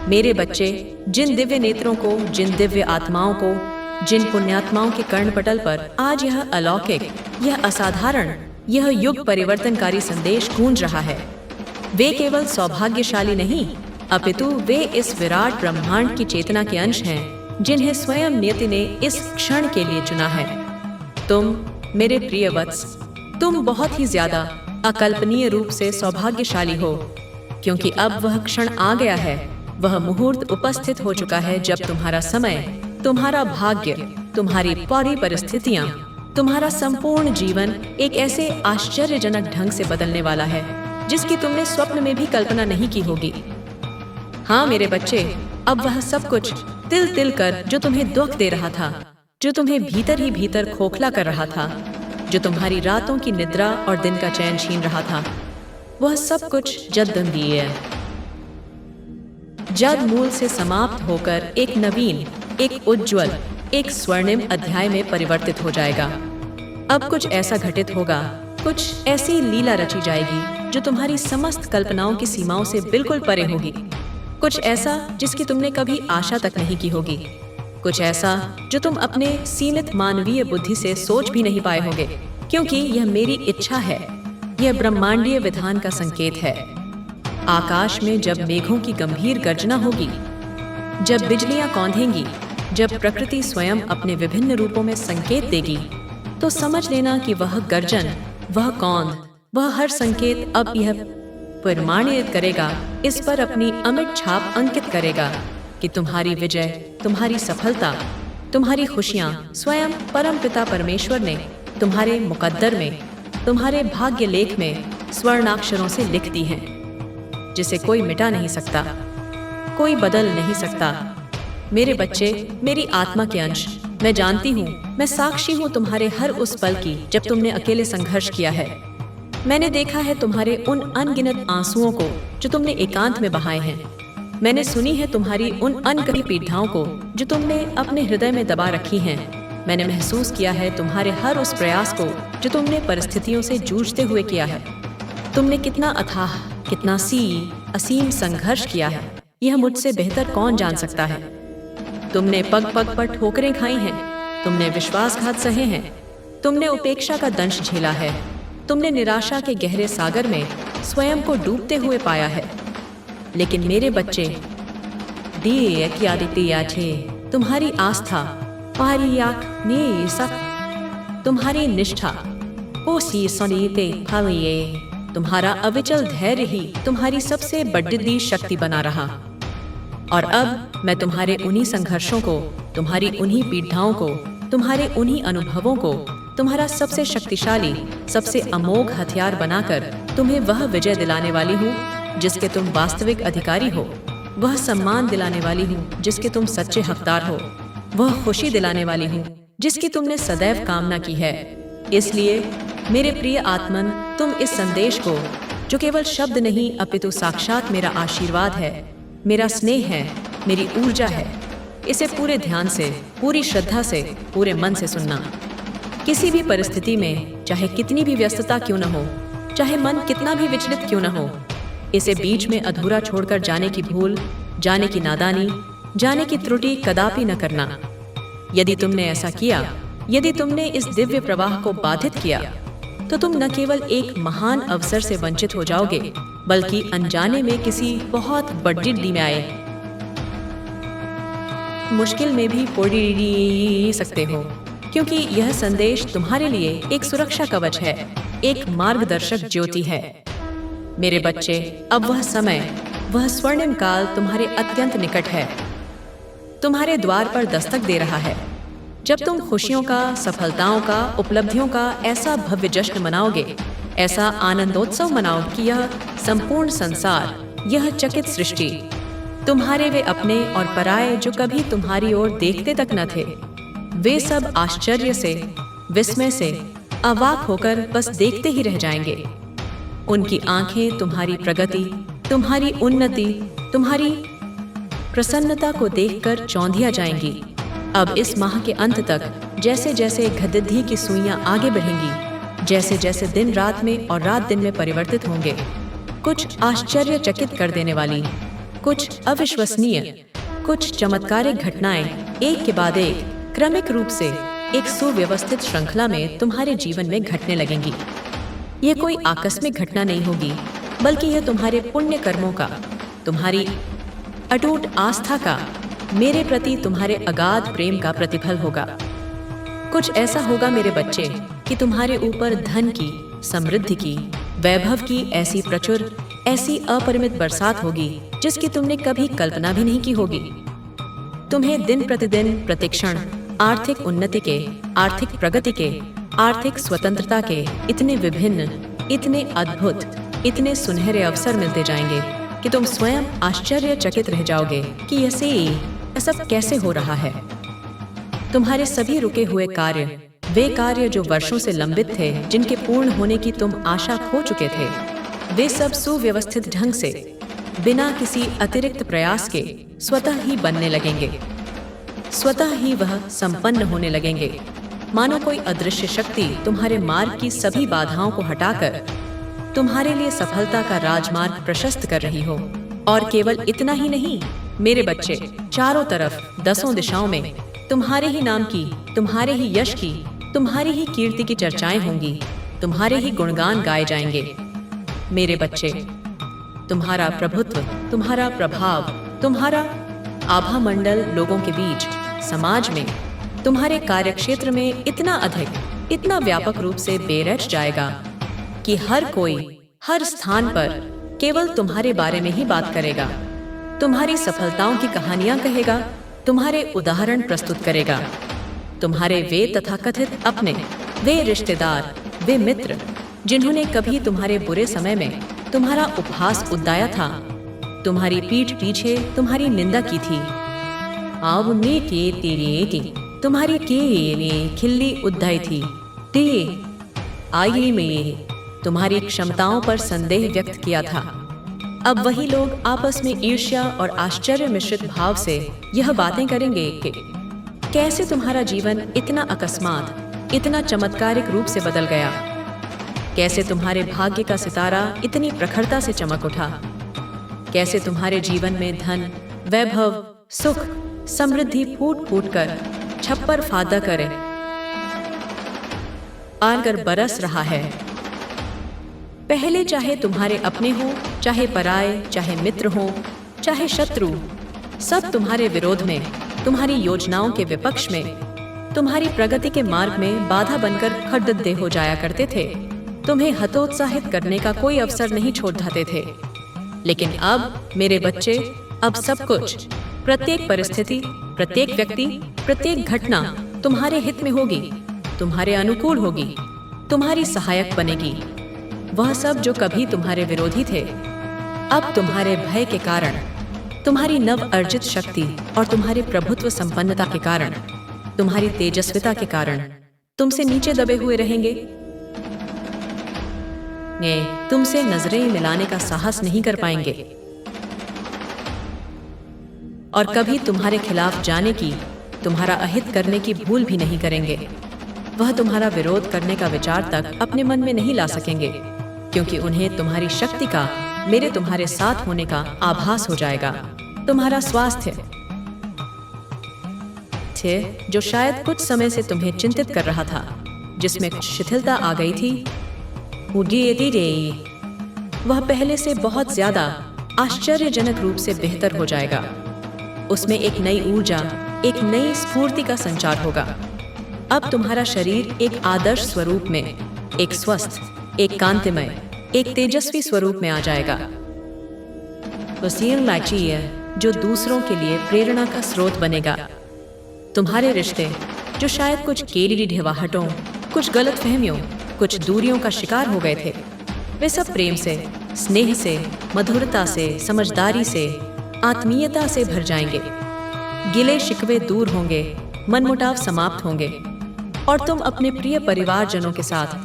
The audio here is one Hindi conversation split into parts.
मेरे बच्चे, जिन दिव्य नेत्रों को, जिन दिव्य आत्माओं को, जिन पुण्यात्माओं के कर्णपटल पर आज यह अलौकिक, यह असाधारण, यह युग परिवर्तनकारी संदेश गूंज रहा है, वे केवल सौभाग्यशाली नहीं, अपितु वे इस विराट ब्रह्मांड की चेतना के अंश हैं, जिन्हें स्वयं नियति ने इस क्षण के लिए चुना है। तुम, मेरे प्रिय वत्स, तुम बहुत ही ज्यादा अकल्पनीय रूप से सौभाग्यशाली हो, क्योंकि अब वह क्षण आ गया है, वह मुहूर्त उपस्थित हो चुका है जब तुम्हारा समय, तुम्हारा भाग्य, तुम्हारी पूरी परिस्थितियां, तुम्हारा संपूर्ण जीवन एक ऐसे आश्चर्यजनक ढंग से बदलने वाला है जिसकी तुमने स्वप्न में भी कल्पना नहीं की होगी। हाँ मेरे बच्चे, अब वह सब कुछ तिल तिल कर जो तुम्हें दुख दे रहा था, जो तुम्हें भीतर ही भीतर खोखला कर रहा था, जो तुम्हारी रातों की निद्रा और दिन का चैन छीन रहा था, वह सब कुछ जद्दंदीय जद मूल से समाप्त होकर एक नवीन, एक उज्ज्वल, एक स्वर्णिम अध्याय में परिवर्तित हो जाएगा। अब कुछ ऐसा घटित होगा, कुछ ऐसी लीला रची जाएगी जो तुम्हारी समस्त कल्पनाओं की सीमाओं से बिल्कुल परे होगी, कुछ ऐसा जिसकी तुमने कभी आशा तक नहीं की होगी, कुछ ऐसा जो तुम अपने सीमित मानवीय बुद्धि से सोच भी नहीं पाए होगे, क्योंकि यह मेरी इच्छा है, यह ब्रह्मांडीय विधान का संकेत है। आकाश में जब मेघों की गंभीर गर्जना होगी, जब बिजलियां कौंधेंगी, जब प्रकृति स्वयं अपने विभिन्न रूपों में संकेत देगी, तो समझ लेना कि वह गर्जन, वह कौंध, वह हर संकेत अब यह प्रमाणित करेगा, इस पर अपनी अमिट छाप अंकित करेगा कि तुम्हारी विजय, तुम्हारी सफलता, तुम्हारी खुशियां स्वयं परमपिता परमेश्वर ने तुम्हारे मुकद्दर में, तुम्हारे भाग्य लेख में स्वर्णाक्षरों से लिख दी हैं, जिसे कोई मिटा नहीं सकता, कोई बदल नहीं सकता। मेरे बच्चे, मेरी आत्मा के अंश, मैं जानती हूँ, मैं साक्षी हूँ तुम्हारे हर उस पल की जब तुमने अकेले संघर्ष किया है। मैंने देखा है तुम्हारे उन अनगिनत आंसुओं को जो तुमने एकांत में बहाए हैं। मैंने सुनी है तुम्हारी उन अनकही पीड़ाओं को जो तुमने अपने हृदय में दबा रखी हैं। मैंने महसूस किया है तुम्हारे हर उस प्रयास को जो तुमने परिस्थितियों से जूझते हुए किया है। तुमने कितना अथाह, कितना असीम संघर्ष किया है, यह मुझसे बेहतर कौन जान सकता है। तुमने पग पग पर ठोकरें खाई हैं, तुमने विश्वासघात सहे हैं, तुमने उपेक्षा का दंश झेला है, तुमने निराशा के गहरे सागर में स्वयं को डूबते हुए पाया है। लेकिन मेरे बच्चे, तुम्हारी आस्था, तुम्हारी निष्ठा, तुम्हारा अविचल धैर्य ही तुम्हारी सबसे बड़ी शक्ति बना रहा। और अब मैं तुम्हारे उन्हीं संघर्षों को, तुम्हारी उन्हीं पीड़ाओं को, तुम्हारे उन्हीं अनुभवों को तुम्हारा सबसे शक्तिशाली, सबसे अमोघ हथियार बनाकर तुम्हें वह विजय दिलाने वाली हूँ जिसके तुम वास्तविक अधिकारी हो, वह सम्मान दिलाने वाली हूँ जिसके तुम सच्चे हकदार हो, वह खुशी दिलाने वाली हूँ जिसकी तुमने सदैव कामना की है। इसलिए मेरे प्रिय आत्मन, तुम इस संदेश को, जो केवल शब्द नहीं अपितु साक्षात मेरा आशीर्वाद है, मेरा स्नेह है, मेरी ऊर्जा है, इसे पूरे ध्यान से, पूरी श्रद्धा से, पूरे मन से सुनना। किसी भी परिस्थिति में, चाहे कितनी भी व्यस्तता क्यों न हो, चाहे मन कितना भी विचलित क्यों न हो, इसे बीच में अधूरा छोड़कर जाने की भूल, जाने की नादानी, जाने की त्रुटि कदापि न करना। यदि तुमने ऐसा किया, यदि तुमने इस दिव्य प्रवाह को बाधित किया, तो तुम न केवल एक महान अवसर से वंचित हो जाओगे, बल्कि अनजाने में किसी बहुत बड़ी में आए मुश्किल में भी पड़ सकते हो, क्योंकि यह संदेश तुम्हारे लिए एक सुरक्षा कवच है, एक मार्गदर्शक ज्योति है। मेरे बच्चे, अब वह समय, वह स्वर्णिम काल तुम्हारे अत्यंत निकट है, तुम्हारे द्वार पर दस्तक दे रहा है, जब तुम खुशियों का, सफलताओं का, उपलब्धियों का ऐसा भव्य जश्न मनाओगे, ऐसा आनंदोत्सव मनाओगे कि यह संपूर्ण संसार, यह चकित सृष्टि, तुम्हारे वे अपने और पराये जो कभी तुम्हारी ओर देखते तक न थे, वे सब आश्चर्य से, विस्मय से अवाक होकर बस देखते ही रह जाएंगे। उनकी आंखें तुम्हारी प्रगति, तुम्हारी उन्नति, तुम्हारी प्रसन्नता को देखकर चौंधिया जाएंगी। अब इस माह के अंत तक जैसे जैसे गतिविधि की सुइयां आगे बढ़ेंगी, जैसे जैसे दिन रात में और रात दिन में परिवर्तित होंगे, कुछ आश्चर्यचकित कर देने वाली, कुछ अविश्वसनीय, कुछ चमत्कारिक घटनाएं एक के बाद एक क्रमिक रूप से एक सुव्यवस्थित श्रृंखला में तुम्हारे जीवन में घटने लगेंगी। ये कोई आकस्मिक घटना नहीं होगी, बल्कि यह तुम्हारे पुण्य कर्मों का, तुम्हारी अटूट आस्था का, मेरे प्रति तुम्हारे अगाध प्रेम का प्रतिफल होगा। कुछ ऐसा होगा मेरे बच्चे कि तुम्हारे ऊपर धन की, समृद्धि की, वैभव की ऐसी प्रचुर, ऐसी अपरिमित बरसात होगी जिसकी तुमने कभी कल्पना भी नहीं की होगी। तुम्हें दिन प्रतिदिन प्रतिक्षण आर्थिक उन्नति के, आर्थिक प्रगति के, आर्थिक स्वतंत्रता के इतने विभिन्न, इतने अद्भुत, इतने सुनहरे अवसर मिलते जाएंगे कि तुम स्वयं आश्चर्यचकित रह जाओगे कि यह सब कैसे हो रहा है। तुम्हारे सभी रुके हुए कार्य, वे कार्य जो वर्षों से लंबित थे, जिनके पूर्ण होने की तुम आशा खो चुके थे, वे सब सुव्यवस्थित ढंग से, बिना किसी अतिरिक्त प्रयास के स्वतः ही बनने लगेंगे। स्वतः ही वह संपन्न होने लगेंगे, मानो कोई अदृश्य शक्ति तुम्हारे मार्ग की सभी बाधाओं को हटाकर तुम्हारे लिए सफलता का राजमार्ग प्रशस्त कर रही हो। और केवल इतना ही नहीं मेरे बच्चे, चारों तरफ, दसों दिशाओं में तुम्हारे ही नाम की, तुम्हारे ही यश की, तुम्हारी ही कीर्ति की चर्चाएं होंगी, तुम्हारे ही गुणगान गाए जाएंगे। मेरे बच्चे, तुम्हारा प्रभुत्व, तुम्हारा प्रभाव, तुम्हारा आभा मंडल लोगों के बीच, समाज में, तुम्हारे कार्यक्षेत्र में इतना अधिक, इतना व्यापक रूप से बेरच जाएगा कि हर कोई, हर स्थान पर केवल तुम्हारे बारे में ही बात करेगा, तुम्हारी सफलताओं की कहानियां कहेगा, तुम्हारे उदाहरण प्रस्तुत करेगा। तुम्हारे वे तथाकथित अपने, वे रिश्तेदार, वे मित्र, जिन्होंने कभी तुम्हारे बुरे समय में तुम्हारा उपहास उड़ाया था, तुम्हारी पीठ पीछे तुम्हारी निंदा की थी, तुम्हारी के खिल्ली उड़ाई थी, आइए में तुम्हारी क्षमताओं पर संदेह व्यक्त किया था। अब वही लोग आपस में ईर्ष्या और आश्चर्य मिश्रित भाव से यह बातें करेंगे कि कैसे तुम्हारा जीवन इतना अकस्मात, इतना चमत्कारिक रूप से बदल गया, कैसे तुम्हारे भाग्य का सितारा इतनी प्रखरता से चमक उठा, कैसे तुम्हारे जीवन में धन, वैभव, सुख, समृद्धि फूट फूट कर छप्पर फादा करे आकर बरस रहा है। पहले चाहे तुम्हारे अपने हो, चाहे पराये, चाहे मित्र हो, चाहे शत्रु, सब तुम्हारे विरोध में, तुम्हारी योजनाओं के विपक्ष में, तुम्हारी प्रगति के मार्ग में बाधा बनकर खड़दे हो जाया करते थे। तुम्हें हतोत्साहित करने का कोई अवसर नहीं छोड़ देते थे। लेकिन अब मेरे बच्चे, अब सब कुछ, प्रत्येक परिस्थिति, प्रत्येक व्यक्ति, प्रत्येक घटना तुम्हारे हित में होगी, तुम्हारे अनुकूल होगी, तुम्हारी सहायक बनेगी। वह सब जो कभी तुम्हारे विरोधी थे, अब तुम्हारे भय के कारण, तुम्हारी नव अर्जित शक्ति और तुम्हारे प्रभुत्व संपन्नता के कारण, तुम्हारी तेजस्विता के कारण तुमसे नीचे दबे हुए रहेंगे। तुमसे नजरें मिलाने का साहस नहीं कर पाएंगे और कभी तुम्हारे खिलाफ जाने की, तुम्हारा अहित करने की भूल भी नहीं करेंगे। वह तुम्हारा विरोध करने का विचार तक अपने मन में नहीं ला सकेंगे, क्योंकि उन्हें तुम्हारी शक्ति का, मेरे तुम्हारे साथ होने का आभास हो जाएगा। तुम्हारा स्वास्थ्य, जो शायद कुछ समय से तुम्हें चिंतित कर रहा था, जिसमें कुछ शिथिलता आ गई थी, वह पहले से बहुत ज्यादा आश्चर्यजनक रूप से बेहतर हो जाएगा। उसमें एक नई ऊर्जा, एक नई स्फूर्ति का संचार होगा। अब तुम्हारा शरीर एक आदर्श स्वरूप में, एक स्वस्थ, एक कांतिमय, एक तेजस्वी स्वरूप में आ जाएगा। जो दूसरों के लिए प्रेरणा का स्रोत बनेगा। तुम्हारे रिश्ते, जो शायद कुछ केली ढेवाहटों, कुछ गलतफहमियों, कुछ दूरियों का शिकार हो गए थे, वे सब प्रेम से, स्नेह से, मधुरता से, समझदारी से, आत्मीयता से भर जाएंगे। गिले शिकवे दूर होंगे, मनमुटाव समाप्त होंगे और तुम अपने प्रिय परिवारजनों के साथ,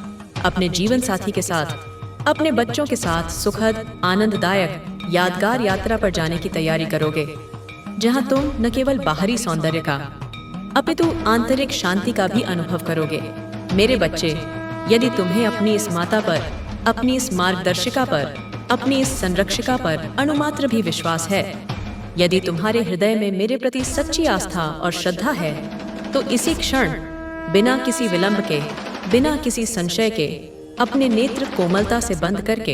अपने जीवन साथी के साथ, अपने बच्चों के साथ सुखद, आनंददायक, यादगार यात्रा पर जाने की तैयारी करोगे, जहां तुम न केवल बाहरी सौंदर्य का, अपितु आंतरिक शांति का भी अनुभव करोगे। मेरे बच्चे, यदि तुम्हें अपनी इस माता पर, अपनी इस मार्गदर्शिका पर, अपनी इस संरक्षिका पर अणुमात्र भी विश्वास है, यदि तुम्हारे हृदय में मेरे प्रति सच्ची आस्था और श्रद्धा है, तो इसी क्षण, बिना किसी विलंब के, बिना किसी संशय के, अपने नेत्र कोमलता से बंद करके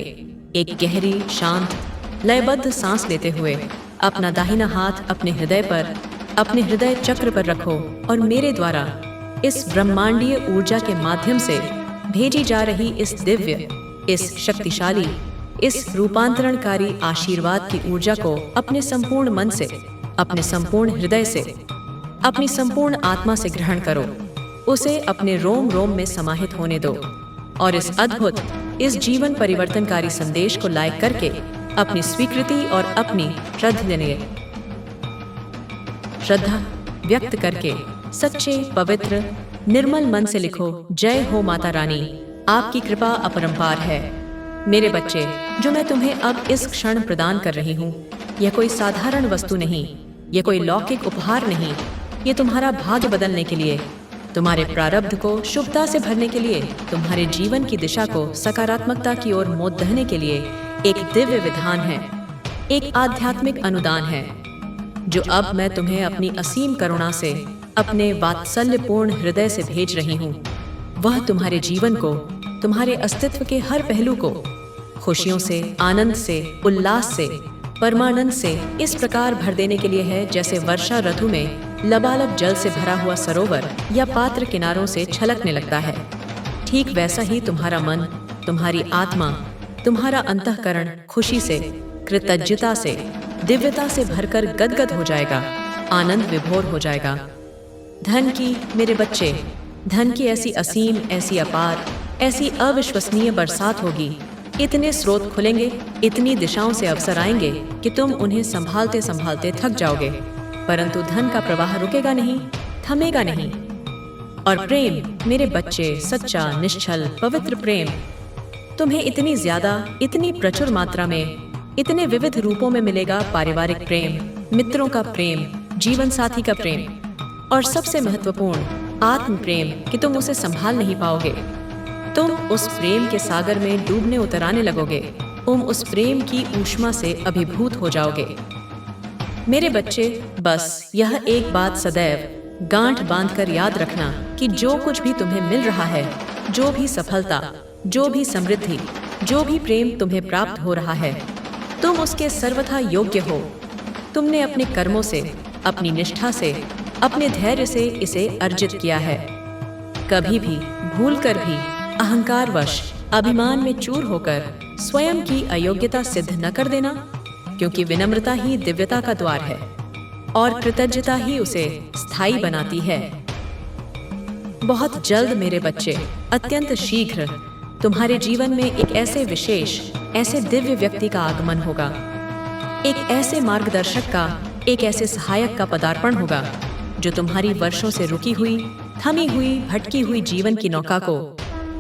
एक गहरी, शांत, लयबद्ध सांस लेते हुए अपना दाहिना हाथ अपने हृदय पर, अपने हृदय चक्र पर रखो और मेरे द्वारा इस ब्रह्मांडीय ऊर्जा के माध्यम से भेजी जा रही इस दिव्य, इस शक्तिशाली, इस रूपांतरणकारी आशीर्वाद की ऊर्जा को अपने संपूर्ण मन से, अपने संपूर्ण हृदय से, अपनी संपूर्ण आत्मा से ग्रहण करो। उसे अपने रोम रोम में समाहित होने दो और इस अद्भुत, इस जीवन परिवर्तनकारी संदेश को लाइक करके अपनी स्वीकृति और अपनी श्रद्धा व्यक्त करके सच्चे, पवित्र, निर्मल मन से लिखो, जय हो माता रानी, आपकी कृपा अपरंपार है। मेरे बच्चे, जो मैं तुम्हें अब इस क्षण प्रदान कर रही हूँ, यह कोई साधारण वस्तु नहीं, यह कोई लौकिक उपहार नहीं, ये तुम्हारा भाग्य बदलने के लिए, तुम्हारे प्रारब्ध को शुभता से भरने के लिए, तुम्हारे जीवन की दिशा को सकारात्मकता की ओर मोड़ दहने के लिए एक दिव्य विधान है, एक आध्यात्मिक अनुदान है, जो अब मैं तुम्हें अपनी असीम करुणा से, अपने वात्सल्यपूर्ण हृदय से भेज रही हूँ। वह तुम्हारे जीवन को, तुम्हारे अस्तित्व के हर पहलू को खुशियों से, आनंद से, उल्लास से, परमानंद से इस प्रकार भर देने के लिए है जैसे वर्षा ऋतु में लबालब जल से भरा हुआ सरोवर या पात्र किनारों से छलकने लगता है। ठीक वैसा ही तुम्हारा मन, तुम्हारी आत्मा, तुम्हारा अंतःकरण खुशी से, कृतज्ञता से, दिव्यता से भरकर गदगद हो जाएगा, आनंद विभोर हो जाएगा। धन की, मेरे बच्चे, धन की ऐसी असीम, ऐसी अपार, ऐसी अविश्वसनीय बरसात होगी। इतने स्रोत खुलेंगे, इतनी दिशाओं से अवसर आएंगे कि तुम उन्हें संभालते संभालते थक जाओगे, परंतु धन का प्रवाह रुकेगा नहीं, थमेगा नहीं। और प्रेम, मेरे बच्चे, सच्चा, निश्चल, पवित्र प्रेम तुम्हें इतनी ज्यादा, इतनी प्रचुर मात्रा में, इतने विविध रूपों में मिलेगा। पारिवारिक प्रेम, मित्रों का प्रेम, जीवन साथी का प्रेम और सबसे महत्वपूर्ण आत्म प्रेम कि तुम उसे संभाल नहीं पाओगे। तुम उस प्रेम के सागर में डूबने उतराने लगोगे, तुम उस प्रेम की ऊष्मा से अभिभूत हो जाओगे। मेरे बच्चे, बस यह एक बात सदैव गांठ बांधकर याद रखना कि जो कुछ भी तुम्हें मिल रहा है, जो भी सफलता, जो भी समृद्धि, जो भी प्रेम तुम्हें प्राप्त हो रहा है, तुम उसके सर्वथा योग्य हो। तुमने अपने कर्मों से, अपनी निष्ठा से, अपने धैर्य से इसे अर्जित किया है। कभी भी, भूलकर भी, अहंकारवश, अभिमान में चूर होकर स्वयं की अयोग्यता सिद्ध न कर देना, क्योंकि विनम्रता ही दिव्यता का द्वार है और कृतज्ञता ही उसे स्थायी बनाती है। बहुत जल्द मेरे बच्चे, अत्यंत शीघ्र तुम्हारे जीवन में एक ऐसे विशेष, ऐसे दिव्य व्यक्ति का आगमन होगा, एक ऐसे मार्गदर्शक का, एक ऐसे सहायक का पदार्पण होगा जो तुम्हारी वर्षों से रुकी हुई, थमी हुई, भटकी हुई जीवन की नौका को,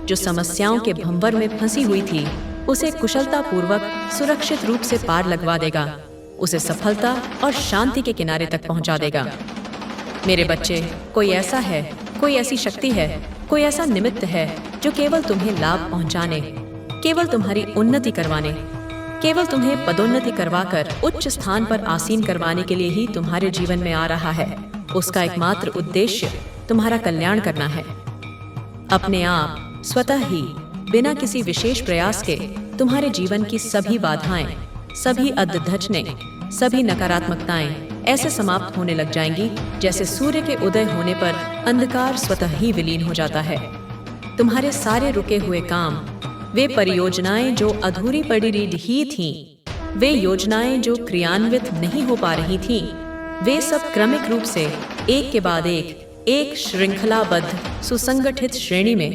जो समस्याओं के भंवर में फंसी हुई थी, उसे कुशलतापूर्वक, सुरक्षित रूप से पार लगवा देगा, उसे सफलता और शांति के किनारे तक पहुंचा देगा। मेरे बच्चे, कोई ऐसा है, कोई ऐसी शक्ति है, कोई ऐसा निमित्त है जो केवल तुम्हें लाभ पहुंचाने, केवल तुम्हारी उन्नति करवाने, केवल तुम्हें पदोन्नति करवाकर उच्च स्थान पर आसीन करवाने के लिए ही तुम्हारे जीवन में आ रहा है। उसका एकमात्र उद्देश्य तुम्हारा कल्याण करना है। अपने आप, स्वतः ही, बिना किसी विशेष प्रयास के तुम्हारे जीवन की सभी बाधाएं, सभी अधधचने, सभी नकारात्मकताएं ऐसे समाप्त होने लग जाएंगी जैसे सूर्य के उदय होने पर अंधकार स्वतः ही विलीन हो जाता है। तुम्हारे सारे रुके हुए काम, वे परियोजनाएं जो अधूरी पड़ी ही थीं, वे योजनाएं जो क्रियान्वित नहीं हो पा रही थीं, वे सब क्रमिक रूप से एक के बाद एक श्रृंखलाबद्ध, सुसंगठित श्रेणी में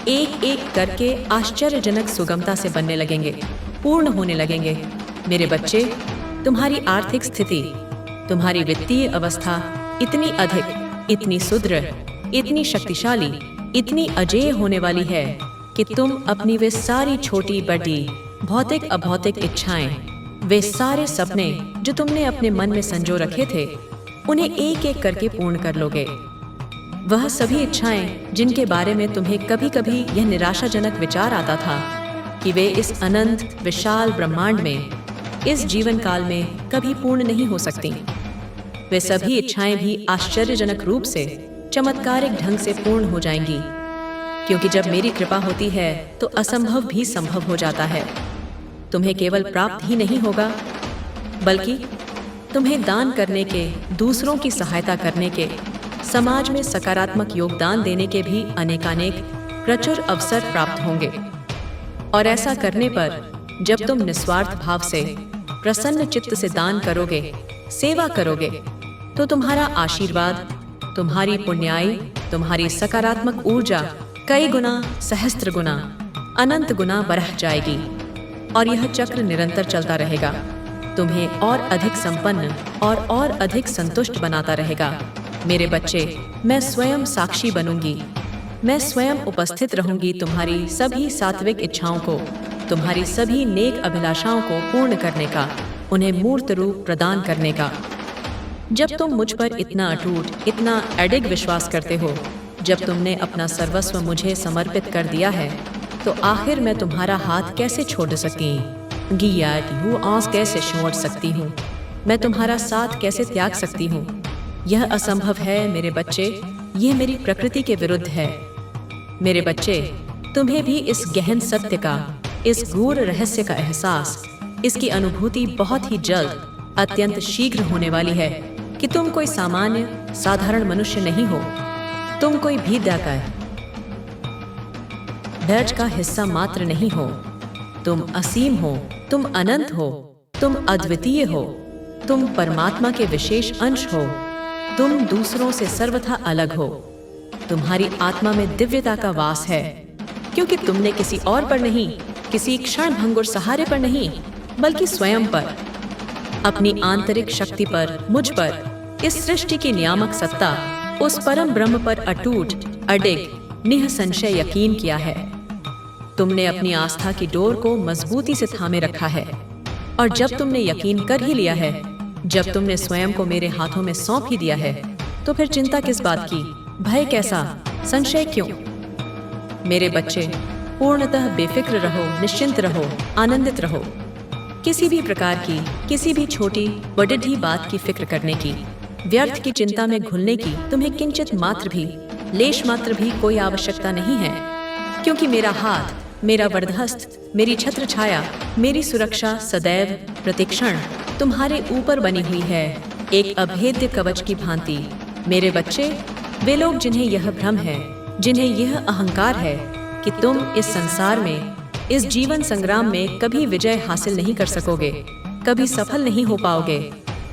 एक एक करके आश्चर्यजनक सुगमता से बनने लगेंगे, पूर्ण होने लगेंगे। मेरे बच्चे, तुम्हारी आर्थिक स्थिति, तुम्हारी वित्तीय अवस्था इतनी अधिक, इतनी सुदृढ़, इतनी शक्तिशाली, इतनी अजेय होने वाली है कि तुम अपनी वे सारी छोटी बड़ी भौतिक अभौतिक इच्छाएं, वे सारे सपने जो तुमने अपने मन में संजो रखे थे, उन्हें एक एक करके पूर्ण कर लोगे। वह सभी इच्छाएं जिनके बारे में तुम्हें कभी कभी यह निराशाजनक विचार आता था कि वे इस अनंत विशाल ब्रह्मांड में इस जीवन काल में कभी पूर्ण नहीं हो सकती। वे सभी इच्छाएं भी आश्चर्यजनक रूप से चमत्कारिक ढंग से पूर्ण हो जाएंगी, क्योंकि जब मेरी कृपा होती है तो असंभव भी संभव हो जाता है। तुम्हें केवल प्राप्त ही नहीं होगा, बल्कि तुम्हें दान करने के, दूसरों की सहायता करने के, समाज में सकारात्मक योगदान देने के भी अनेकानेक प्रचुर अवसर प्राप्त होंगे। और ऐसा करने पर जब तुम निस्वार्थ भाव से, प्रसन्न चित्त से दान करोगे, सेवा करोगे, तो तुम्हारा आशीर्वाद, तुम्हारी पुण्याई, तुम्हारी सकारात्मक ऊर्जा कई गुना, सहस्त्र गुना, अनंत गुना बढ़ जाएगी और यह चक्र निरंतर चलता रहेगा। तुम्हें और अधिक संपन्न और अधिक संतुष्ट बनाता रहेगा। मेरे बच्चे, मैं स्वयं साक्षी बनूंगी। मैं स्वयं उपस्थित रहूंगी तुम्हारी सभी सात्विक इच्छाओं को, तुम्हारी सभी नेक अभिलाषाओं को पूर्ण करने का, उन्हें मूर्त रूप प्रदान करने का। जब तुम मुझ पर इतना अटूट, इतना अडिग विश्वास करते हो, जब तुमने अपना सर्वस्व मुझे समर्पित कर दिया है, तो आखिर मैं तुम्हारा हाथ कैसे छोड़ सकती आस कैसे छोड़ सकती हूँ? मैं तुम्हारा साथ कैसे त्याग सकती हूँ? यह असंभव है मेरे बच्चे, ये मेरी प्रकृति के विरुद्ध है। मेरे बच्चे, तुम्हें भी इस गहन सत्य का, इस गूढ़ रहस्य का एहसास, इसकी अनुभूति बहुत ही जल्द, अत्यंत शीघ्र होने वाली है कि तुम कोई सामान्य, साधारण मनुष्य नहीं हो। तुम कोई भी दर्ज का हिस्सा मात्र नहीं हो। तुम असीम हो, तुम अनंत हो, तुम अद्वितीय हो, तुम परमात्मा के विशेष अंश हो। तुम दूसरों से सर्वथा अलग हो। तुम्हारी आत्मा में दिव्यता का वास है, क्योंकि तुमने किसी और पर नहीं, किसी क्षण भंगुर सहारे पर नहीं, बल्कि स्वयं पर, अपनी आंतरिक शक्ति पर, मुझ पर, इस सृष्टि की नियामक सत्ता, उस परम ब्रह्म पर अटूट, अडिग, निःसंशय यकीन किया है। तुमने अपनी आस्था की डोर को मजबूती से थामे रखा है, और जब तुमने यकीन कर ही लिया है, जब तुमने स्वयं को मेरे हाथों में सौंप ही दिया है, तो फिर चिंता किस बात की, भय कैसा, संशय क्यों? मेरे बच्चे, पूर्णतः बेफिक्र रहो, निश्चिंत रहो, आनंदित रहो। किसी भी प्रकार की, किसी भी छोटी बड़ी बात की फिक्र करने की, व्यर्थ की चिंता में घुलने की तुम्हें किंचित मात्र भी, लेश मात्र भी कोई आवश्यकता नहीं है, क्योंकि मेरा हाथ, मेरा वरदहस्त, मेरी छत्र छाया, मेरी सुरक्षा सदैव प्रतिक्षण तुम्हारे ऊपर बनी हुई है, एक अभेद्य कवच की भांति। मेरे बच्चे, वे लोग जिन्हें यह भ्रम है, जिन्हें यह अहंकार है कि तुम इस संसार में, इस जीवन संग्राम में कभी विजय हासिल नहीं कर सकोगे, कभी सफल नहीं हो पाओगे,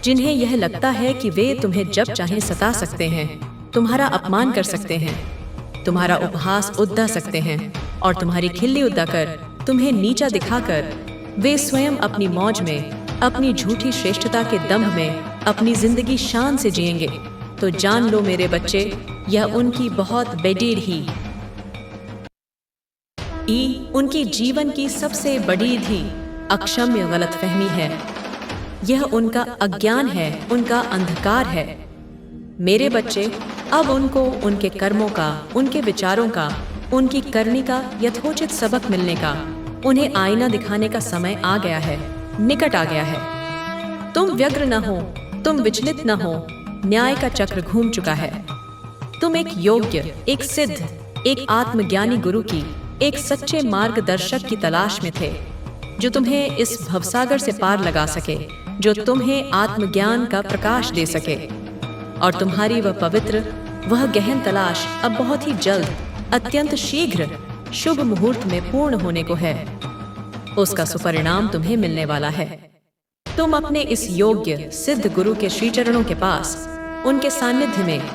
जिन्हें यह लगता है कि वे तुम्हें जब चाहें सता सकते हैं, तुम्हारा अपमान कर सकते हैं, तुम्हारा उपहास उद्दा सकते हैं, और तुम्हारी खिल्ली उद्दाकर, तुम्हें नीचा दिखाकर, वे स्वयं अपनी मौज में, अपनी झूठी श्रेष्ठता के दंभ में अपनी जिंदगी शान से जिएंगे, तो जान लो मेरे बच्चे, यह उनकी बहुत बेडीढ़ी, उनकी जीवन की सबसे बड़ी थी अक्षम्य गलतफहमी है। यह उनका अज्ञान है, उनका अंधकार है। मेरे बच्चे, अब उनको उनके कर्मों का, उनके विचारों का, उनकी करनी का यथोचित सबक मिलने का, उन्हें आईना दिखाने का समय आ गया है, निकट आ गया है। तुम व्यग्र न हो, तुम विचलित न हो, न्याय का चक्र घूम चुका है। तुम एक योग्य, एक सिद्ध, एक आत्मज्ञानी गुरु की, एक सच्चे मार्गदर्शक की तलाश में थे, जो तुम्हें इस भवसागर से पार लगा सके, जो तुम्हें आत्मज्ञान का प्रकाश दे सके। और तुम्हारी वह पवित्र, वह गहन तलाश अब बहुत ही जल्द, अत्यंत शीघ्र, शुभ मुहूर्त में पूर्ण होने को है। उसका सुपरिणाम तुम्हें मिलने वाला है। तुम अपने इस योग्य सिद्ध गुरु के श्री चरणों के पास, उनके सानिध्य में,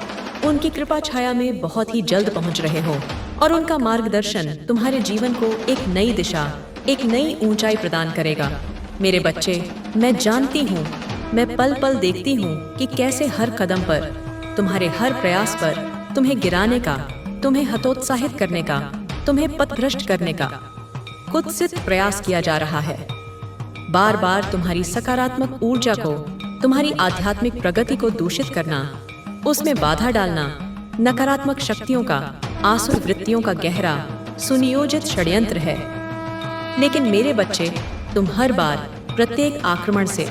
उनकी कृपा छाया में बहुत ही जल्द पहुंच रहे हो, और उनका मार्गदर्शन तुम्हारे जीवन को एक नई दिशा, एक नई ऊंचाई प्रदान करेगा। मेरे बच्चे, मैं जानती हूँ, मैं पल पल देखती हूँ कि कैसे हर कदम पर, तुम्हारे हर प्रयास पर, तुम्हें गिराने का, तुम्हें हतोत्साहित करने का, तुम्हें पथभ्रष्ट करने का कुत्सित प्रयास किया जा रहा है। बार बार तुम्हारी सकारात्मक ऊर्जा को, तुम्हारी आध्यात्मिक प्रगति को दूषित करना, उसमें बाधा डालना, नकारात्मक शक्तियों का, आसुर वृत्तियों का गहरा, सुनियोजित षड्यंत्र है। लेकिन मेरे बच्चे, तुम हर बार प्रत्येक आक्रमण से,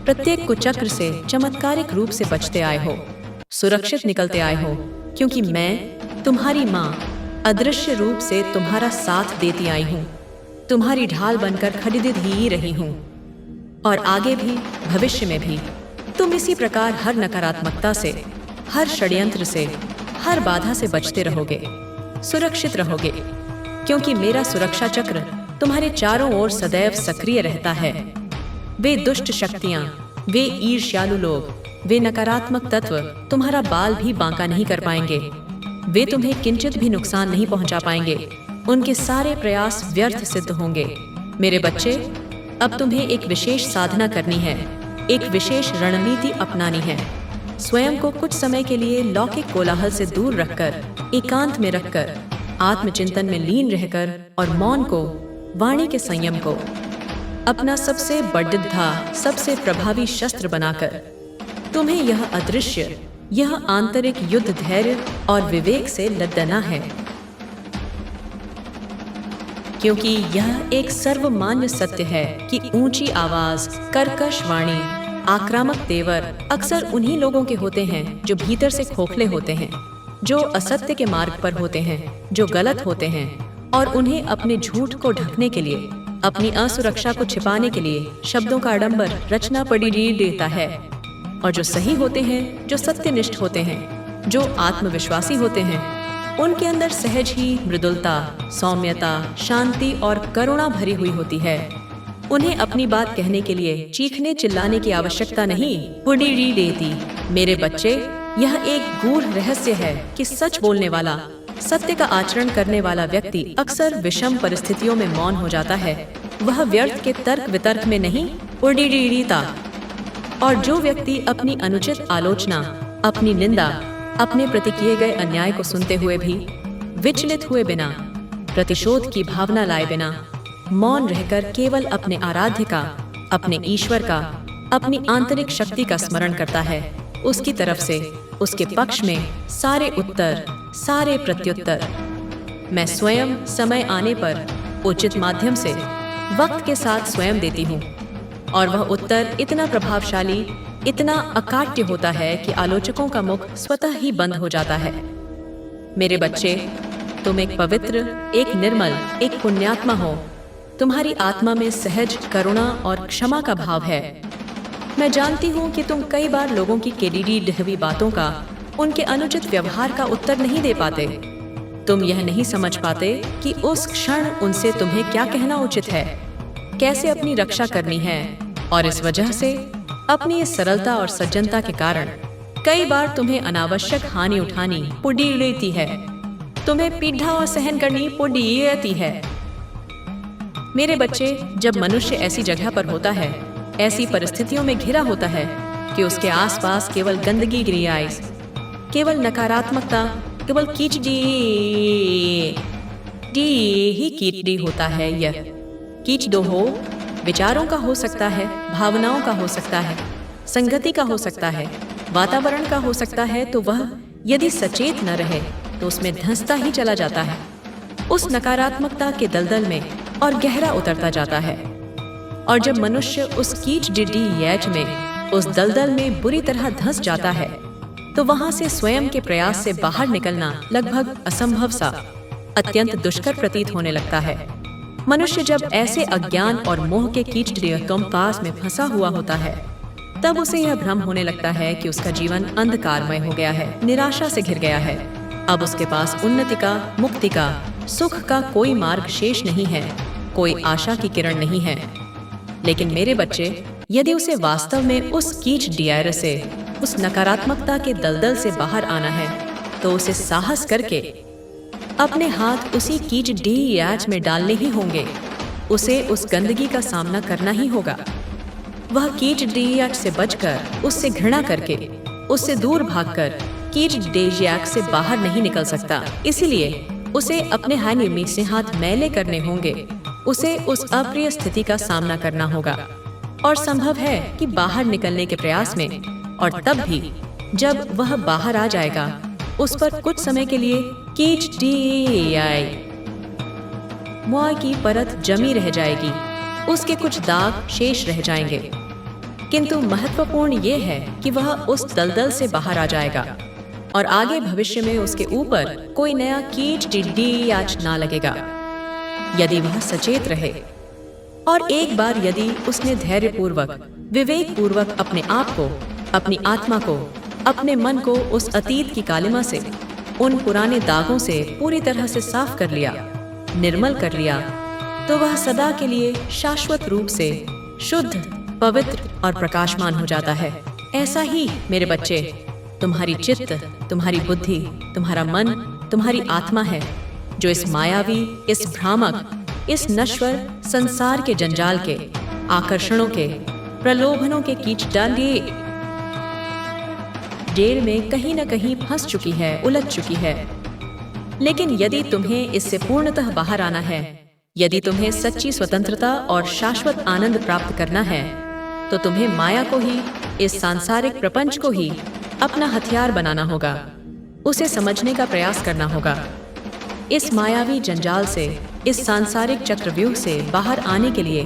प्रत्येक कुचक्र से चमत्कारिक रूप से बचते आए हो, सुरक्षित निकलते आए हो, क्योंकि मैं तुम्हारी माँ अदृश्य रूप से तुम्हारा साथ देती आई हूँ, तुम्हारी ढाल बनकर खड़ी ही रही हूँ। और आगे भी, भविष्य में भी तुम इसी प्रकार हर नकारात्मकता से, हर षड्यंत्र से, हर बाधा से बचते रहोगे, सुरक्षित रहोगे, क्योंकि मेरा सुरक्षा चक्र तुम्हारे चारों ओर सदैव सक्रिय रहता है। वे दुष्ट शक्तियाँ, वे ईर्ष्यालु लोग, वे नकारात्मक तत्व तुम्हारा बाल भी बांका नहीं कर पाएंगे। वे तुम्हें किंचित भी नुकसान नहीं पहुंचा पाएंगे। उनके सारे प्रयास व्यर्थ सिद्ध होंगे। मेरे बच्चे, अब तुम्हें एक विशेष साधना करनी है, एक विशेष रणनीति अपनानी है। स्वयं को कुछ समय के लिए लौकिक कोलाहल से दूर रखकर, एकांत में रखकर, आत्मचिंतन में लीन रहकर और मौन को, वाणी के संयम को अपना सबसे बढ़िद्धा, सबसे प्रभावी शस्त्र बनाकर तुम्हें यह अदृश्य, यह आंतरिक युद्ध धैर्य और विवेक से लड़ना है, क्योंकि यह एक सर्वमान्य सत्य है कि ऊंची आवाज, कर्कश वाणी, आक्रामक तेवर अक्सर उन्हीं लोगों के होते हैं जो भीतर से खोखले होते हैं, जो असत्य के मार्ग पर होते हैं, जो गलत होते हैं और उन्हें अपने झूठ को ढकने के लिए, अपनी असुरक्षा को छिपाने के लिए शब्दों का आडंबर रचना पड़ी देता है। और जो सही होते हैं, जो सत्यनिष्ठ होते हैं, जो आत्मविश्वासी होते हैं, उनके अंदर सहज ही मृदुलता, सौम्यता, शांति और करुणा भरी हुई होती है। उन्हें अपनी बात कहने के लिए चीखने चिल्लाने की आवश्यकता नहीं पड़ी देती। मेरे बच्चे, यह एक गूढ़ रहस्य है कि सच बोलने वाला, सत्य का आचरण करने वाला व्यक्ति अक्सर विषम परिस्थितियों में मौन हो जाता है। वह व्यर्थ के तर्क वितर्क में नहीं उड़ीता। और जो व्यक्ति अपनी अनुचित आलोचना, अपनी निंदा, अपने प्रति किए गए अन्याय को सुनते हुए भी विचलित हुए बिना, प्रतिशोध की भावना लाए बिना, मौन रहकर केवल अपने आराध्य का, अपने ईश्वर का, अपनी आंतरिक शक्ति का स्मरण करता है, उसकी तरफ से, उसके पक्ष में सारे उत्तर, सारे प्रत्युत्तर मैं स्वयं समय आने पर उचित माध्यम से, वक्त के साथ स्वयं देती हूँ। और वह उत्तर इतना प्रभावशाली, इतना अकाट्य होता है कि आलोचकों का मुख स्वतः ही बंद हो जाता है। मेरे बच्चे, तुम एक पवित्र, एक निर्मल, एक पुण्यात्मा हो। तुम्हारी आत्मा में सहज करुणा और क्षमा का भाव है। मैं जानती हूँ कि तुम कई बार लोगों की केडीडी ढहवी बातों का, उनके अनुचित व्यवहार का उत्तर नहीं दे पाते। तुम यह नहीं समझ पाते कि उस क्षण उनसे तुम्हें क्या कहना उचित है, कैसे अपनी रक्षा करनी है। और इस वजह से, अपनी इस सरलता और सज्जनता के कारण कई बार तुम्हें अनावश्यक हानि उठानी पड़ी रहती है, तुम्हें पीड़ा और सहन करनी पड़ी रहती है। मेरे बच्चे, जब मनुष्य ऐसी जगह पर होता है, ऐसी परिस्थितियों में घिरा होता है कि उसके आसपास केवल गंदगी गिरी आए, केवल नकारात्मकता, केवल कीचड़ी ही कीचड़ी होता है। यह कीचड़ो हो, विचारों का हो सकता है, भावनाओं का हो सकता है, संगति का हो सकता है, वातावरण का हो सकता है। तो वह यदि सचेत न रहे तो उसमें धंसता ही चला जाता है, उस नकारात्मकता के दलदल में, और गहरा उतरता जाता है। और जब मनुष्य उस कीचड़ी में, उस दलदल में बुरी तरह धंस जाता है, तो वहां से स्वयं के प्रयास से बाहर निकलना लगभग असंभव सा, अत्यंत दुष्कर प्रतीत होने लगता है। मनुष्य जब ऐसे अज्ञान और मोह के कीचड़ी कंपास में फंसा हुआ होता है, तब उसे यह भ्रम होने लगता है कि उसका जीवन अंधकारमय हो गया है, निराशा से घिर गया है। अब उसके पास उन्नति का, मुक्ति का, सुख का कोई मार्ग शेष नहीं है, कोई आशा की किरण नहीं है। लेकिन मेरे बच्चे, यदि उसे वास्तव में उस कीचड़ी से, उस नकारात्मकता के दलदल से बाहर आना है, तो उसे साहस करके अपने हाथ उसी कीचड़ी में डालने ही होंगे। उसे उस गंदगी का सामना करना ही होगा। वह कीचड़ी से बचकर, उससे घृणा करके, उससे दूर भागकर कीचड़ी से बाहर नहीं निकल सकता। इसलिए उसे अपने हानि से हाथ मैले करने होंगे। उसे उस अप्रिय स्थिति का सामना करना होगा। और संभव है कि बाहर निकलने के प्रयास में, और तब भी जब वह बाहर आ जाएगा, उस पर कुछ समय के लिए कीचड़ी की परत जमी रह जाएगी, उसके कुछ दाग शेष रह जाएंगे, किंतु महत्वपूर्ण ये है कि वह उस दलदल से बाहर आ जाएगा और आगे भविष्य में उसके ऊपर कोई नया कीट टिड्डी आँच ना लगेगा, यदि वह सचेत रहे। और एक बार यदि उसने धैर्यपूर्वक, विवेकपूर्वक अपने आप को, अपनी आत्मा को, अपने मन को उस अतीत की कालिमा से, उन पुराने दागों से पूरी तरह से साफ कर लिया, निर्मल कर लिया, तो वह सदा के लिए शाश्वत रूप से शुद्ध, पवित्र और प्रकाशमान हो जाता है। ऐसा ही मेरे बच्चे, तुम्हारी चित्त, तुम्हारी बुद्धि, तुम्हारा मन, तुम्हारी आत्मा है, जो इस मायावी, इस भ्रामक, इस नश्वर संसार के जंजाल के, आकर्षणों के, प्रलोभनों के कीचड़ांडी ढेर में कहीं न कहीं फंस चुकी है, उलझ चुकी है। लेकिन यदि तुम्हें इससे पूर्णतः बाहर आना है, यदि तुम्हें सच्ची स्वतंत्रता और शाश्वत आनंद प्राप्त करना है, तो तुम्हें माया को ही, इस सांसारिक प्रपंच को ही अपना हथियार बनाना होगा, उसे समझने का प्रयास करना होगा। इस मायावी जंजाल से, इस सांसारिक चक्रव्यूह से बाहर आने के लिए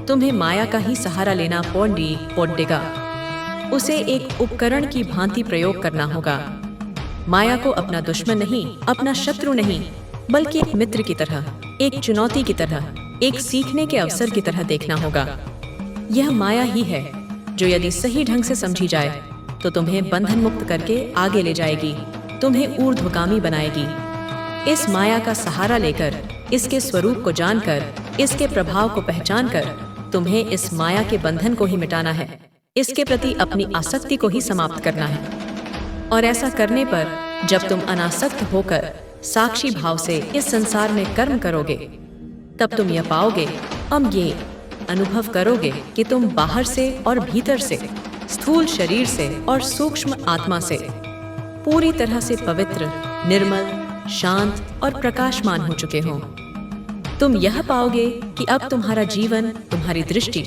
तुम्हें माया का ही सहारा लेना पड़ेगा। उसे एक उपकरण की भांति प्रयोग करना होगा। माया को अपना दुश्मन नहीं, अपना शत्रु नहीं, बल्कि एक मित्र की तरह, एक चुनौती की तरह, एक सीखने के अवसर की तरह देखना होगा। यह माया ही है जो यदि सही ढंग से समझी जाए तो तुम्हें बंधन मुक्त करके आगे ले जाएगी, तुम्हें ऊर्ध्वगामी बनाएगी। इस माया का सहारा लेकर, इसके स्वरूप को जानकर, इसके प्रभाव को पहचानकर तुम्हें इस माया के बंधन को ही मिटाना है, इसके प्रति अपनी आसक्ति को ही समाप्त करना है। और ऐसा करने पर जब तुम अनासक्त होकर साक्षी भाव से इस संसार में कर्म करोगे, तब तुम यह पाओगे, ये अनुभव करोगे कि तुम बाहर से और भीतर से, स्थूल शरीर से और सूक्ष्म आत्मा से पूरी तरह से पवित्र, निर्मल, शांत और प्रकाशमान हो चुके हो। तुम यह पाओगे कि अब तुम्हारा जीवन, तुम्हारी दृष्टि,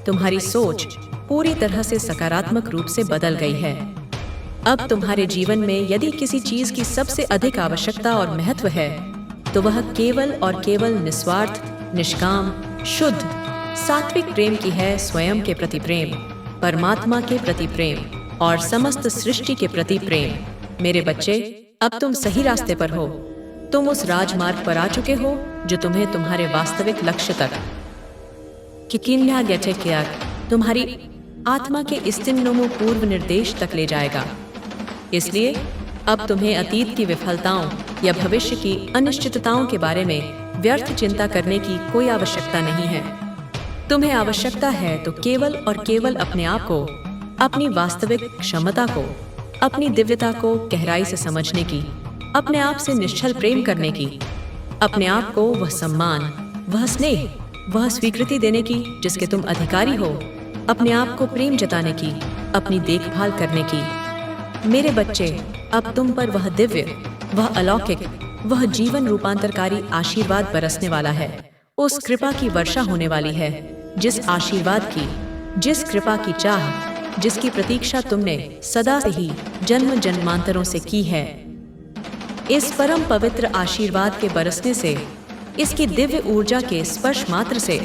तुम्हारी सोच पूरी तरह से सकारात्मक रूप से बदल गई है। अब तुम्हारे जीवन में यदि किसी चीज की सबसे अधिक आवश्यकता और महत्व है, तो वह केवल और केवल निस्वार्थ, निष्काम, शुद्ध, सात्विक प्रेम की है। स्वयं के प्रति प्रेम, परमात्मा के प्रति प्रेम और समस्त सृष्टि के प्रति प्रेम। मेरे बच्चे, अब तुम सही रास्ते पर हो। तुम उस राजमार्ग पर आ चुके हो जो तुम्हें तुम्हारे वास्तविक लक्ष्य तक, तुम्हारी आत्मा के स्थिन्नोमु पूर्व निर्देश तक ले जाएगा। इसलिए अब तुम्हें अतीत की विफलताओं या भविष्य की अनिश्चितताओं के बारे में व्यर्थ चिंता करने की कोई आवश्यकता नहीं है। तुम्हें आवश्यकता है तो केवल और केवल अपने आप को, अपनी वास्तविक क्षमता को, अपनी दिव्यता को गहराई से समझने की, अपने आप से निश्चल प्रेम करने की, अपने आप को वह सम्मान, वह स्नेह, वह स्वीकृति देने की जिसके तुम अधिकारी हो, अपने आप को प्रेम जताने की, अपनी देखभाल करने की। मेरे बच्चे, अब तुम पर वह दिव्य, वह अलौकिक, वह जीवन रूपांतरकारी आशीर्वाद बरसने वाला है। उस कृपा की वर्षा होने वाली है, जिस आशीर्वाद की, जिस कृपा की चाह, जिसकी प्रतीक्षा तुमने सदा से ही जन्म जन्मांतरों से की है। इस परम पवित्र आशीर्वाद के बरसने से, इसकी दिव्य ऊर्जा के स्पर्श मात्र से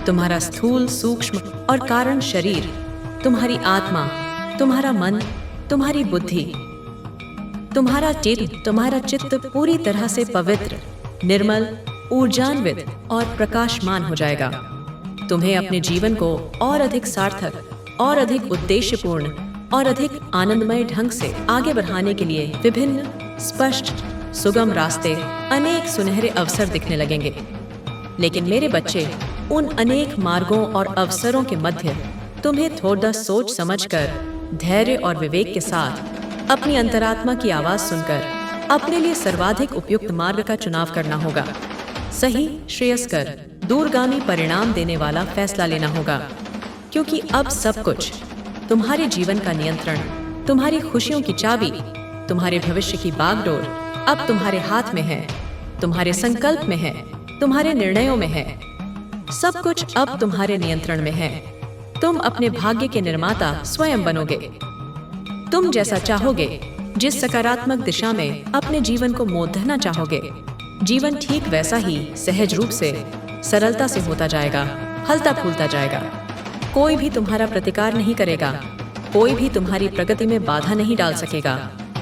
तुम्हारा स्थूल, सूक्ष्म और कारण शरीर, तुम्हारी आत्मा, तुम्हारा मन, तुम्हारी बुद्धि, तुम्हारा चित्त पूरी तरह से पवित्र, निर्मल, ऊर्जान्वित और प्रकाशमान हो जाएगा। तुम्हें अपने जीवन को और अधिक सार्थक, और अधिक उद्देश्यपूर्ण और अधिक आनंदमय ढंग से आगे बढ़ाने के लिए विभिन्न, स्पष्ट, सुगम रास्ते, अनेक सुनहरे अवसर दिखने लगेंगे। लेकिन मेरे बच्चे, उन अनेक मार्गों और अवसरों के मध्य तुम्हें थोड़ा सोच समझकर, धैर्य और विवेक के साथ अपनी अंतरात्मा की आवाज सुनकर अपने लिए सर्वाधिक उपयुक्त मार्ग का चुनाव करना होगा। सही, श्रेयस्कर, दूरगामी परिणाम देने वाला फैसला लेना होगा, क्योंकि अब सब कुछ, तुम्हारे जीवन का नियंत्रण, तुम्हारी खुशियों की चाबी, तुम्हारे भविष्य की बागडोर अब तुम्हारे हाथ में है, तुम्हारे संकल्प में है, तुम्हारे निर्णयों में है। सब कुछ अब तुम्हारे नियंत्रण में है। तुम अपने भाग्य के निर्माता स्वयं बनोगे। तुम जैसा चाहोगे, जिस सकारात्मक दिशा में अपने जीवन को मोड़ना चाहोगे, जीवन ठीक वैसा ही सहज रूप से, सरलता से होता जाएगा। फलता फूलता जाएगा। कोई भी तुम्हारा प्रतिकार नहीं करेगा, कोई भी तुम्हारी प्रगति में बाधा नहीं डाल सकेगा,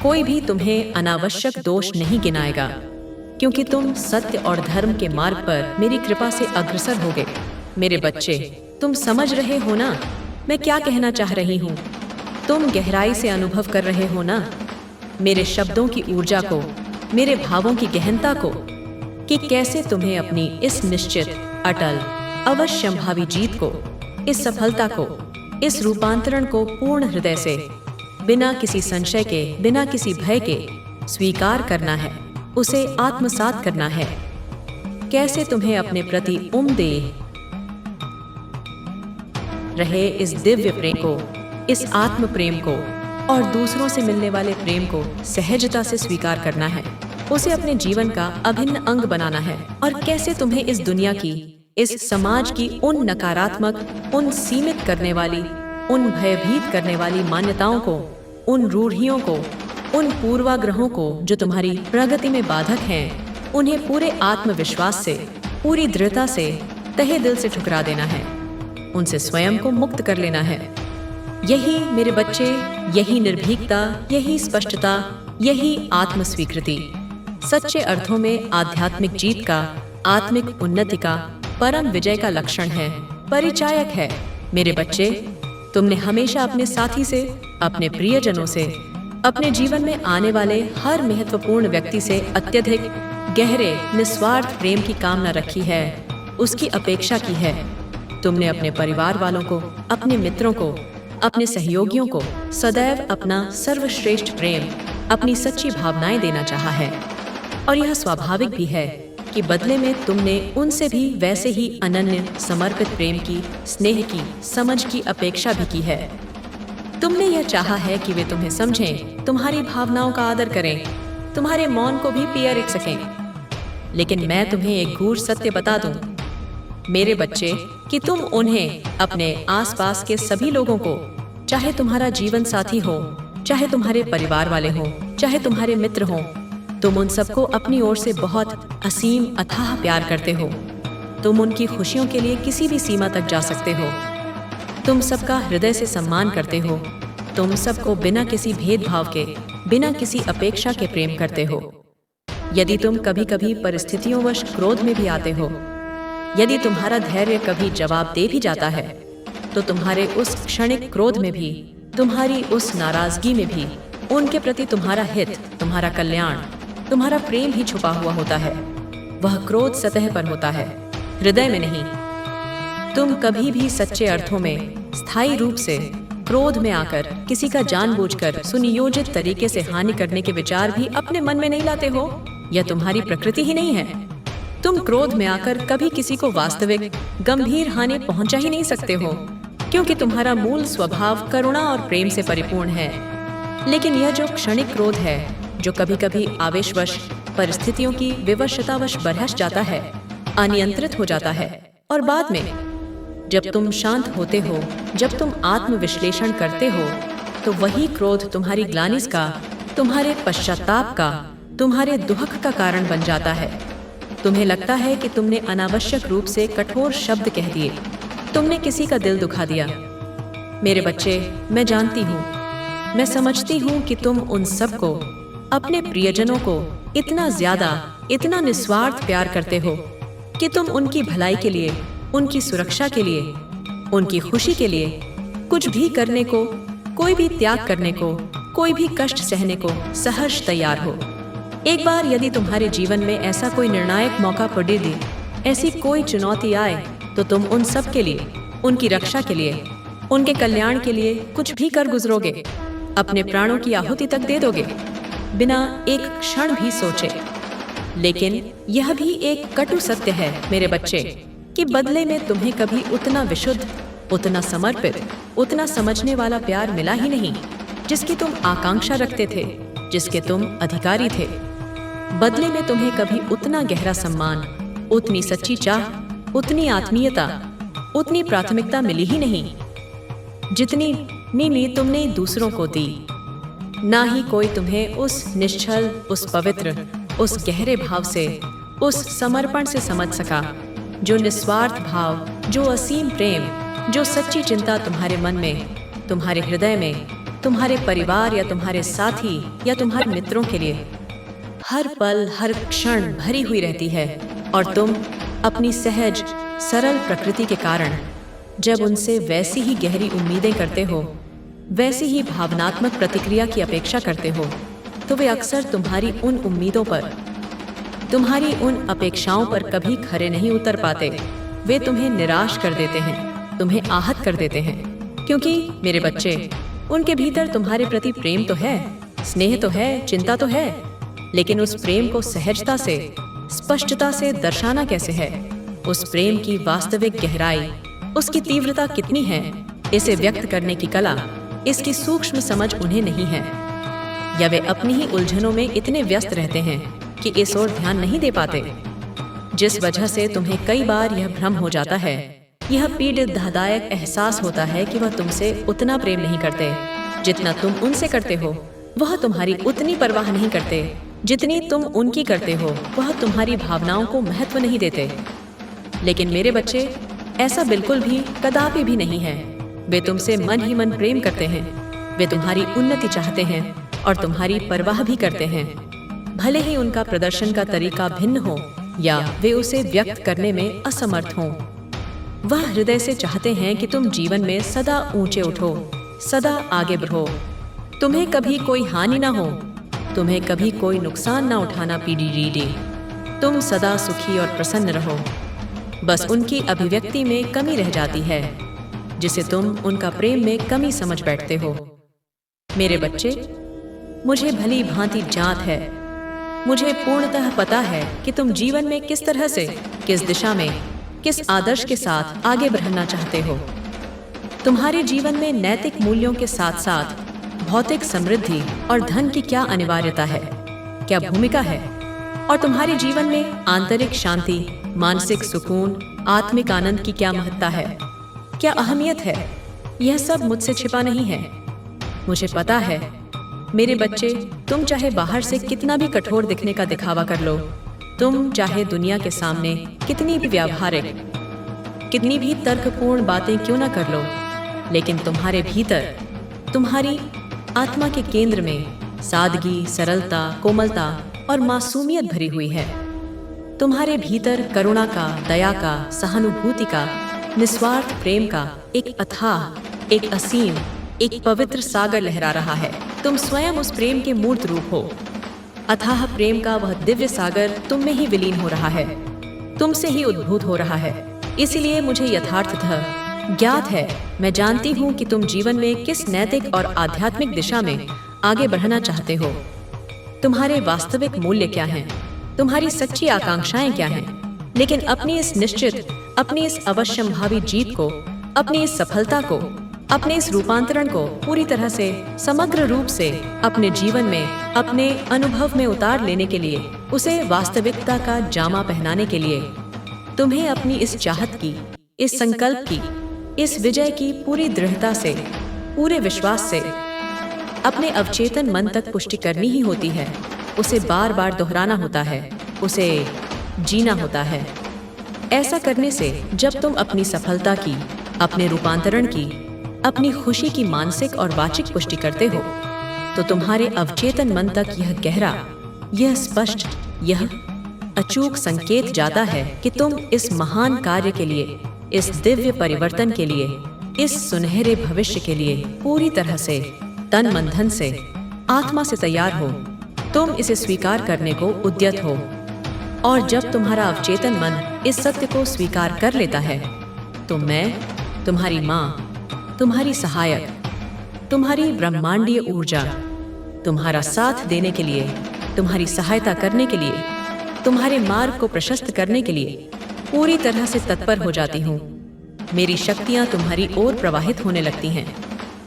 कोई भी तुम्हें अनावश्यक दोष नहीं गिनाएगा, क्योंकि तुम सत्य और धर्म के मार्ग पर मेरी कृपा से अग्रसर होगे। मेरे बच्चे, तुम समझ रहे हो ना मैं क्या कहना चाह रही हूँ? तुम गहराई से अनुभव कर रहे हो ना मेरे शब्दों की ऊर्जा को, मेरे भावों की गहनता को, कि कैसे तुम्हें अपनी इस निश्चित, अटल, अवश्यंभावी जीत को, इस सफलता को, इस रूपांतरण को पूर्ण हृदय से, बिना किसी संशय के, बिना किसी भय के स्वीकार करना है, उसे आत्मसात करना है। कैसे तुम्हें अपने प्रति उम्देह रहे इस दिव्य प्रेम को, इस आत्म प्रेम को और दूसरों से मिलने वाले प्रेम को सहजता से स्वीकार करना है, उसे अपने जीवन का अभिन्न अंग बनाना है। और कैसे तुम्हें इस दुनिया की, इस समाज की उन नकारात्मक, उन सीमित करने वाली, उन भयभीत करने वाली मान्यताओं को, उन रूढ़ियों को, उन पूर्वाग्रहों को जो तुम्हारी प्रगति में बाधक हैं, उन्हें पूरे आत्मविश्वास से, पूरी दृढ़ता से, तहे दिल से ठुकरा देना है, उनसे स्वयं को मुक्त कर लेना है। यही मेरे बच्चे, यही निर्भीकता, यही स्पष्टता, यही आत्म स्वीकृति सच्चे अर्थों में आध्यात्मिक जीत का, आत्मिक उन्नति का, परम विजय का लक्षण है, परिचायक है। मेरे बच्चे, तुमने हमेशा अपने साथी से, अपने प्रियजनों से, अपने जीवन में आने वाले हर महत्वपूर्ण व्यक्ति से अत्यधिक गहरे निस्वार्थ प्रेम की कामना रखी है, उसकी अपेक्षा की है। तुमने अपने परिवार वालों को, अपने मित्रों को, अपने सहयोगियों को सदैव अपना सर्वश्रेष्ठ प्रेम, अपनी सच्ची भावनाएं देना चाहा है। और यह स्वाभाविक भी है कि बदले में तुमने उनसे भी वैसे ही अनन्य, समर्पित प्रेम की, स्नेह की, समझ की अपेक्षा भी की है। तुमने यह चाहा है कि वे तुम्हें समझें, तुम्हारी भावनाओं का आदर करें, तुम्हारे मौन को भी पिया रख सकें। लेकिन मैं तुम्हें एक गूढ़ सत्य बता दूं, मेरे बच्चे, कि तुम उन्हें, अपने आसपास के सभी लोगों को, चाहे तुम्हारा जीवन साथी हो, चाहे तुम्हारे परिवार वाले हों, चाहे तुम्हारे मित्र हों, तुम उन सबको अपनी ओर से बहुत असीम, अथाह प्यार करते हो। तुम उनकी खुशियों के लिए किसी भी सीमा तक जा सकते हो। तुम सबका हृदय से सम्मान करते हो। तुम सबको बिना किसी भेदभाव के, बिना किसी अपेक्षा के प्रेम करते हो। यदि तुम कभी कभी परिस्थितियों वश क्रोध में भी आते हो, यदि तुम्हारा धैर्य कभी जवाब दे भी जाता है, तो तुम्हारे उस क्षणिक क्रोध में भी, तुम्हारी उस नाराजगी में भी उनके प्रति तुम्हारा हित, तुम्हारा कल्याण, तुम्हारा प्रेम ही छुपा हुआ होता है। वह क्रोध सतह पर होता है, हृदय में नहीं। तुम कभी भी सच्चे अर्थों में, स्थायी रूप से क्रोध में आकर किसी का जानबूझकर सुनियोजित तरीके से हानि करने के विचार भी अपने मन में नहीं लाते हो। यह तुम्हारी प्रकृति ही नहीं है। तुम क्रोध में आकर कभी किसी को वास्तविक, गंभीर हानि पहुंचा ही नहीं सकते हो, क्योंकि तुम्हारा मूल स्वभाव करुणा और प्रेम से परिपूर्ण है। लेकिन यह जो क्षणिक क्रोध है, जो कभी कभी आवेशवश, परिस्थितियों की विवशतावश बरहस जाता है, अनियंत्रित हो जाता है, और बाद में जब तुम शांत होते हो, जब तुम आत्मविश्लेषण करते हो, तो वही क्रोध तुम्हारी ग्लानिस का, तुम्हारे पश्चाताप का, तुम्हारे दुख का कारण बन जाता है। तुम्हें लगता है कि तुमने अनावश्यक रूप से कठोर शब्द कह दिए, तुमने किसी का दिल दुखा दिया। मेरे बच्चे, मैं जानती हूँ, मैं समझती हूँ कि तुम उन सबको, अपने प्रियजनों को इतना ज्यादा, इतना निस्वार्थ प्यार करते हो कि तुम उनकी भलाई के लिए, उनकी सुरक्षा के लिए, उनकी खुशी के लिए कुछ भी करने को, कोई भी त्याग करने को, कोई भी कष्ट सहने को सहर्ष तैयार हो। एक बार यदि तुम्हारे जीवन में ऐसा कोई निर्णायक मौका पड़े दे, ऐसी कोई चुनौती आए, तो तुम उन सब के लिए, उनकी रक्षा के लिए, उनके कल्याण के लिए कुछ भी कर गुजरोगे, अपने प्राणों की आहुति तक दे दोगे, बिना एक क्षण भी सोचे। लेकिन यह भी एक कटु सत्य है मेरे बच्चे, कि बदले में तुम्हें कभी उतना विशुद्ध, उतना समर्पित, उतना समझने वाला प्यार मिला ही नहीं, जिसकी तुम आकांक्षा रखते थे, जिसके तुम अधिकारी थे। बदले में तुम्हें कभी उतना गहरा सम्मान, उतनी सच्ची चाह, उतनी आत्मीयता, उतनी प्राथमिकता मिली ही नहीं जितनी नीली तुमने दूसरों को दी। ना ही कोई तुम्हें उस निश्चल, उस पवित्र, उस गहरे भाव से, उस समर्पण से समझ सका जो निस्वार्थ भाव, जो असीम प्रेम, जो सच्ची चिंता तुम्हारे मन में, तुम्हारे हृदय में, तुम्हारे परिवार या तुम्हारे साथी या तुम्हारे मित्रों के लिए हर पल हर क्षण भरी हुई रहती है। और तुम अपनी सहज सरल प्रकृति के कारण जब उनसे वैसी ही गहरी उम्मीदें करते हो, वैसी ही भावनात्मक प्रतिक्रिया की अपेक्षा करते हो, तो वे अक्सर तुम्हारी उन उम्मीदों पर, तुम्हारी उन अपेक्षाओं पर कभी खरे नहीं उतर पाते। वे तुम्हें निराश कर देते हैं, तुम्हें आहत कर देते हैं, क्योंकि मेरे बच्चे, उनके भीतर तुम्हारे प्रति प्रेम तो है, स्नेह तो है, चिंता तो है, लेकिन उस प्रेम को सहजता से, स्पष्टता से दर्शाना कैसे है? उस प्रेम की वास्तविक गहराई, उसकी तीव्रता कितनी है, इसे व्यक्त करने की कला, इसकी सूक्ष्म समझ उन्हें नहीं है, या वे अपनी ही उलझनों में इतने व्यस्त रहते हैं कि इस ओर ध्यान नहीं दे पाते, जिस वजह से तुम्हें कई बार यह भ्रम हो जाता है, यह पीड़ादायक एहसास होता है कि वह तुमसे उतना प्रेम नहीं करते जितना तुम उनसे करते हो। वह तुम्हारी उतनी परवाह नहीं करते जितनी तुम उनकी करते हो। वह तुम्हारी भावनाओं को महत्व नहीं देते। लेकिन मेरे बच्चे, ऐसा बिल्कुल भी कदापि भी नहीं है। वे तुमसे मन ही मन प्रेम करते हैं। वे तुम्हारी उन्नति चाहते हैं और तुम्हारी परवाह भी करते हैं, भले ही उनका प्रदर्शन का तरीका भिन्न हो या वे उसे व्यक्त करने में असमर्थ हों। वह हृदय से चाहते हैं कि तुम जीवन में सदा ऊंचे उठो, सदा आगे बढ़ो, तुम्हें कभी कोई हानि ना हो, तुम्हें कभी कोई नुकसान ना उठाना पीड़ी। तुम सदा सुखी और प्रसन्न रहो। बस उनकी अभिव्यक्ति में कमी रह जाती है, जिसे तुम उनका प्रेम में कमी समझ बैठते हो। मेरे बच्चे, मुझे भली भांति जांच है, मुझे पूर्णतः पता है कि तुम जीवन में किस तरह से, किस दिशा में, किस आदर्श के साथ आगे बढ़ना चाहते हो। तुम्हारे जीवन में नैतिक मूल्यों के साथ साथ भौतिक समृद्धि और धन की क्या अनिवार्यता है, क्या भूमिका है, और तुम्हारे जीवन में आंतरिक शांति, मानसिक सुकून, आत्मिक आनंद की क्या महत्ता है, क्या अहमियत है। यह सब मुझसे छिपा नहीं है। मुझे पता है मेरे बच्चे, तुम चाहे बाहर से कितना भी कठोर दिखने का दिखावा कर लो, तुम चाहे दुनिया के सामने कितनी भी व्यावहारिक, कितनी भी तर्कपूर्ण बातें क्यों ना कर लो, लेकिन तुम्हारे भीतर, तुम्हारी आत्मा के केंद्र में सादगी, सरलता, कोमलता और मासूमियत भरी हुई है। तुम्हारे भीतर करुणा का, दया का, सहानुभूति का, निस्वार्थ प्रेम का एक अथाह, एक असीम, एक पवित्र सागर लहरा रहा है। तुम स्वयं उस प्रेम के मूर्त रूप हो। अथाह प्रेम का वह दिव्य सागर तुम में ही विलीन हो रहा है, तुमसे ही उद्भूत हो रहा है। इसीलिए मुझे यथार्थतः ज्ञात है, मैं जानती हूँ कि तुम जीवन में किस नैतिक और आध्यात्मिक दिशा में आगे बढ़ना चाहते हो। तुम्हारे वास्तविक मूल्य क्या हैं, तुम्हारी सच्ची आकांक्षाएं क्या हैं। लेकिन अपनी इस निश्चित, अपनी इस अवश्यंभावी जीत को, अपनी इस सफलता को, अपने इस रूपांतरण को पूरी तरह से, समग्र रूप से अपने जीवन में, अपने अनुभव में उतार लेने के लिए, उसे वास्तविकता का जामा पहनाने के लिए, तुम्हें अपनी इस चाहत की, इस संकल्प की, इस विजय की पूरी दृढ़ता से, पूरे विश्वास से अपने अवचेतन मन तक पुष्टि करनी ही होती है। उसे बार बार दोहराना होता है, उसे जीना होता है। ऐसा करने से जब तुम अपनी सफलता की, अपने रूपांतरण की, अपनी खुशी की मानसिक और वाचिक पुष्टि करते हो, तो तुम्हारे अवचेतन मन तक यह गहरा, यह स्पष्ट, यह अचूक संकेत जाता है कि तुम इस महान कार्य के लिए, इस दिव्य परिवर्तन के लिए, इस सुनहरे भविष्य के लिए पूरी तरह से, तन मन धन से, आत्मा से तैयार हो। तुम इसे स्वीकार करने को उद्यत हो। और जब तुम्हारा अवचेतन मन इस सत्य को स्वीकार कर लेता है, तो मैं, तुम्हारी माँ, तुम्हारी सहायक, तुम्हारी ब्रह्मांडीय ऊर्जा, तुम्हारा साथ देने के लिए, तुम्हारी सहायता करने के लिए, तुम्हारे मार्ग को प्रशस्त करने के लिए पूरी तरह से तत्पर हो जाती हूँ। मेरी शक्तियाँ तुम्हारी ओर प्रवाहित होने लगती हैं,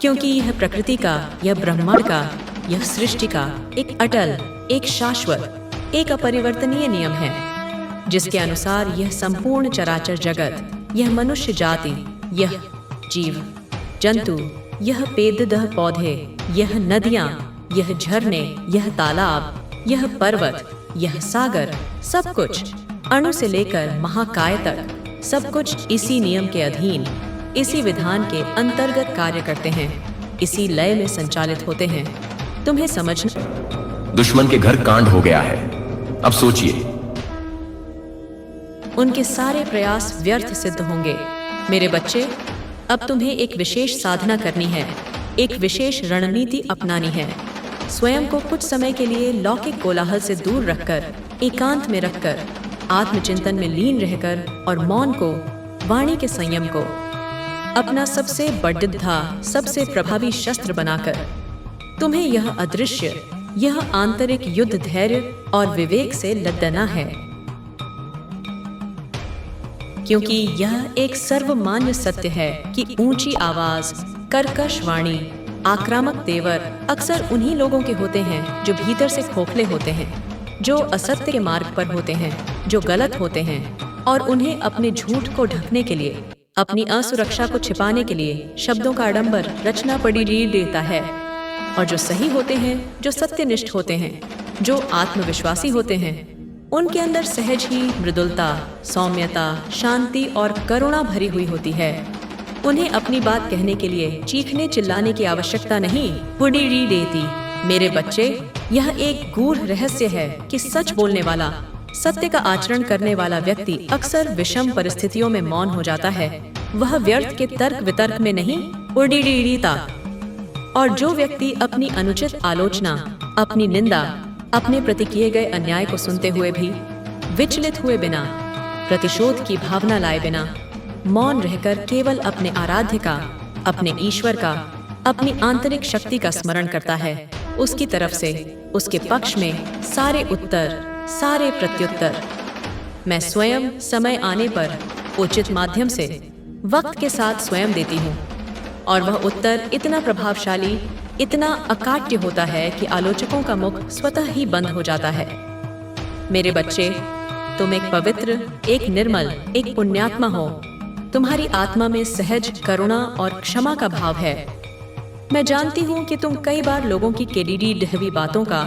क्योंकि यह प्रकृति का, यह ब्रह्मांड का, यह सृष्टि का एक अटल, एक शाश्वत, एक अपरिवर्तनीय नियम है, जिसके अनुसार यह संपूर्ण चराचर जगत, यह मनुष्य जाति, यह जीव जंतु, यह पेददह पौधे, यह नदियाँ, यह झरने, यह तालाब, यह पर्वत, यह सागर, सब कुछ अणु से लेकर महाकाय तक सब कुछ इसी नियम के अधीन, इसी विधान के अंतर्गत कार्य करते हैं, इसी लय में संचालित होते हैं। तुम्हें समझना। दुश्मन के घर कांड हो गया है। अब सोचिए, उनके सारे प्रयास व्यर्थ सिद्ध होंगे। मेरे बच्चे, अब तुम्हें एक विशेष साधना करनी है, एक विशेष रणनीति अपनानी है। स्वयं को कुछ समय के लिए लौकिक कोलाहल से दूर रखकर, एकांत में रखकर, आत्मचिंतन में लीन रहकर और मौन को, वाणी के संयम को अपना सबसे बढ़िद्धा, सबसे प्रभावी शस्त्र बनाकर तुम्हें यह अदृश्य, यह आंतरिक युद्ध धैर्य और विवेक से लड़ना है। क्योंकि यह एक सर्वमान्य सत्य है कि ऊंची आवाज, कर्कश वाणी, आक्रामक तेवर अक्सर उन्हीं लोगों के होते हैं जो भीतर से खोखले होते हैं, जो असत्य के मार्ग पर होते हैं, जो गलत होते हैं और उन्हें अपने झूठ को ढकने के लिए, अपनी असुरक्षा को छिपाने के लिए शब्दों का आडंबर रचना पड़ी देता है। और जो सही होते हैं, जो सत्यनिष्ठ होते हैं, जो आत्मविश्वासी होते हैं, उनके अंदर सहज ही मृदुलता, सौम्यता, शांति और करुणा भरी हुई होती है। उन्हें अपनी बात कहने के लिए चीखने चिल्लाने की आवश्यकता नहीं पुड़ी देती। मेरे बच्चे, यह एक गूढ़ रहस्य है कि सच बोलने वाला, सत्य का आचरण करने वाला व्यक्ति अक्सर विषम परिस्थितियों में मौन हो जाता है। वह व्यर्थ के तर्क वितर्क में नहीं उड़ीता। और जो व्यक्ति अपनी अनुचित आलोचना, अपनी निंदा, अपने प्रति किए गए अन्याय को सुनते हुए भी विचलित हुए बिना, प्रतिशोध की भावना लाए बिना, मौन रहकर केवल अपने आराध्य का, अपने ईश्वर का, अपनी आंतरिक शक्ति का स्मरण करता है, उसकी तरफ से, उसके पक्ष में सारे उत्तर, सारे प्रत्युत्तर मैं स्वयं समय आने पर उचित माध्यम से, वक्त के साथ स्वयं देती हूँ। और वह उत्तर इतना प्रभावशाली, इतना अकाट्य होता है कि आलोचकों का मुख स्वतः ही बंद हो जाता है। मेरे बच्चे, तुम एक पवित्र, एक निर्मल, एक पुण्यात्मा हो। तुम्हारी आत्मा में सहज करुणा और क्षमा का भाव है। मैं जानती हूँ कि तुम कई बार लोगों की केडीडी ढहवी बातों का,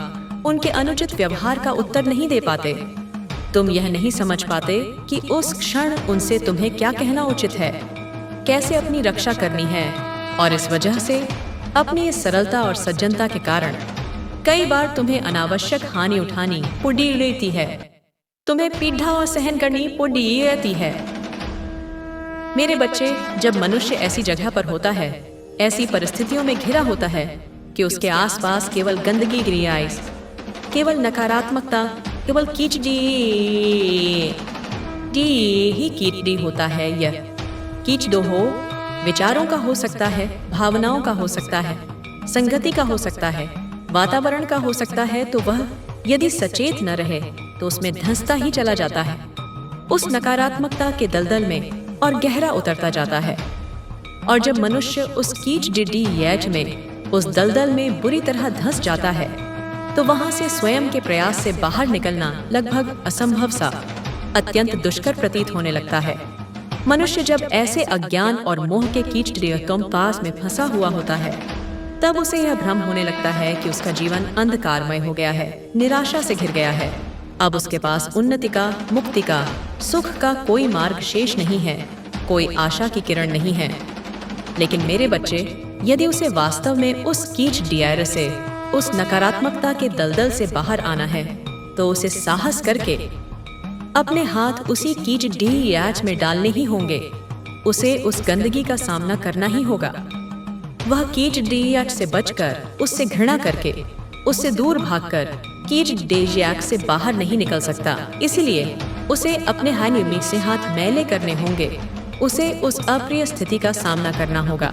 उनके अनुचित व्यवहार का उत्तर नहीं दे पाते। तुम यह नहीं समझ पाते कि उस क्षण उनसे तुम्हें क्या कहना उचित है, कैसे अपनी रक्षा करनी है। और इस वजह से, अपनी इस सरलता और सज्जनता के कारण कई बार तुम्हें अनावश्यक हानि उठानी पड़ी रहती है। तुम्हें पीढ़ा और सहन करनी पड़ी रहती है। मेरे बच्चे, जब मनुष्य ऐसी जगह पर होता है, ऐसी परिस्थितियों में घिरा होता है कि उसके आसपास केवल गंदगी गिरी आए, केवल नकारात्मकता, केवल कीचड़ी ही कीचड़ी होता है। यह कीचड़ो हो, विचारों का हो सकता है, भावनाओं का हो सकता है, संगति का हो सकता है, वातावरण का हो सकता है। तो वह यदि सचेत न रहे तो उसमें धंसता ही चला जाता है, उस नकारात्मकता के दलदल में, और गहरा उतरता जाता है। और जब मनुष्य उस कीचड़ में, उस दलदल में बुरी तरह धंस जाता है, तो वहां से स्वयं के प्रयास से बाहर निकलना लगभग असंभव सा, अत्यंत दुष्कर प्रतीत होने लगता है। मनुष्य जब ऐसे अज्ञान और मोह के कीचड़ कंपास में फंसा हुआ होता है, तब उसे यह भ्रम होने लगता है कि उसका जीवन अंधकारमय हो गया है, निराशा से घिर गया है। अब उसके पास उन्नति का, मुक्ति का, सुख का कोई मार्ग शेष नहीं है, कोई आशा की किरण नहीं है। लेकिन मेरे बच्चे, यदि उसे वास्तव में उस कीचड़ से, उस नकारात्मकता के दलदल से बाहर आना है, तो उसे साहस करके अपने हाथ उसी कीचड़ में डालने ही होंगे। उसे उस गंदगी का सामना करना ही होगा। वह कीचड़ से बचकर, उससे घृणा करके, उससे दूर भागकर कीचड़ से बाहर नहीं निकल सकता। इसलिए उसे अपने हाथ से हाथ मैले करने होंगे। उसे उस अप्रिय स्थिति का सामना करना होगा।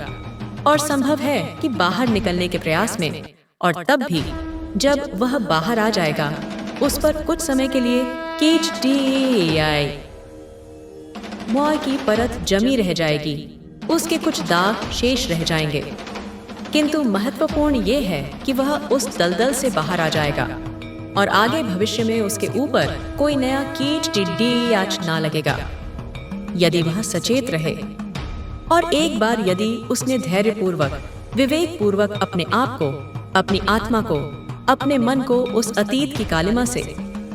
और संभव है कि बाहर निकलने के प्रयास में, और तब भी जब वह बाहर आ जाएगा, उस पर कुछ समय के लिए कीचड़ की परत जमी रह जाएगी, उसके कुछ दाग शेष रह जाएंगे। किंतु महत्वपूर्ण ये है कि वह उस दलदल से बाहर आ जाएगा और आगे भविष्य में उसके ऊपर कोई नया कीचड़ ना लगेगा, यदि वह सचेत रहे। और एक बार यदि उसने धैर्यपूर्वक, विवेकपूर्वक अपने आप को, अपनी आत्मा को, अपने मन को उस अतीत की कालिमा से,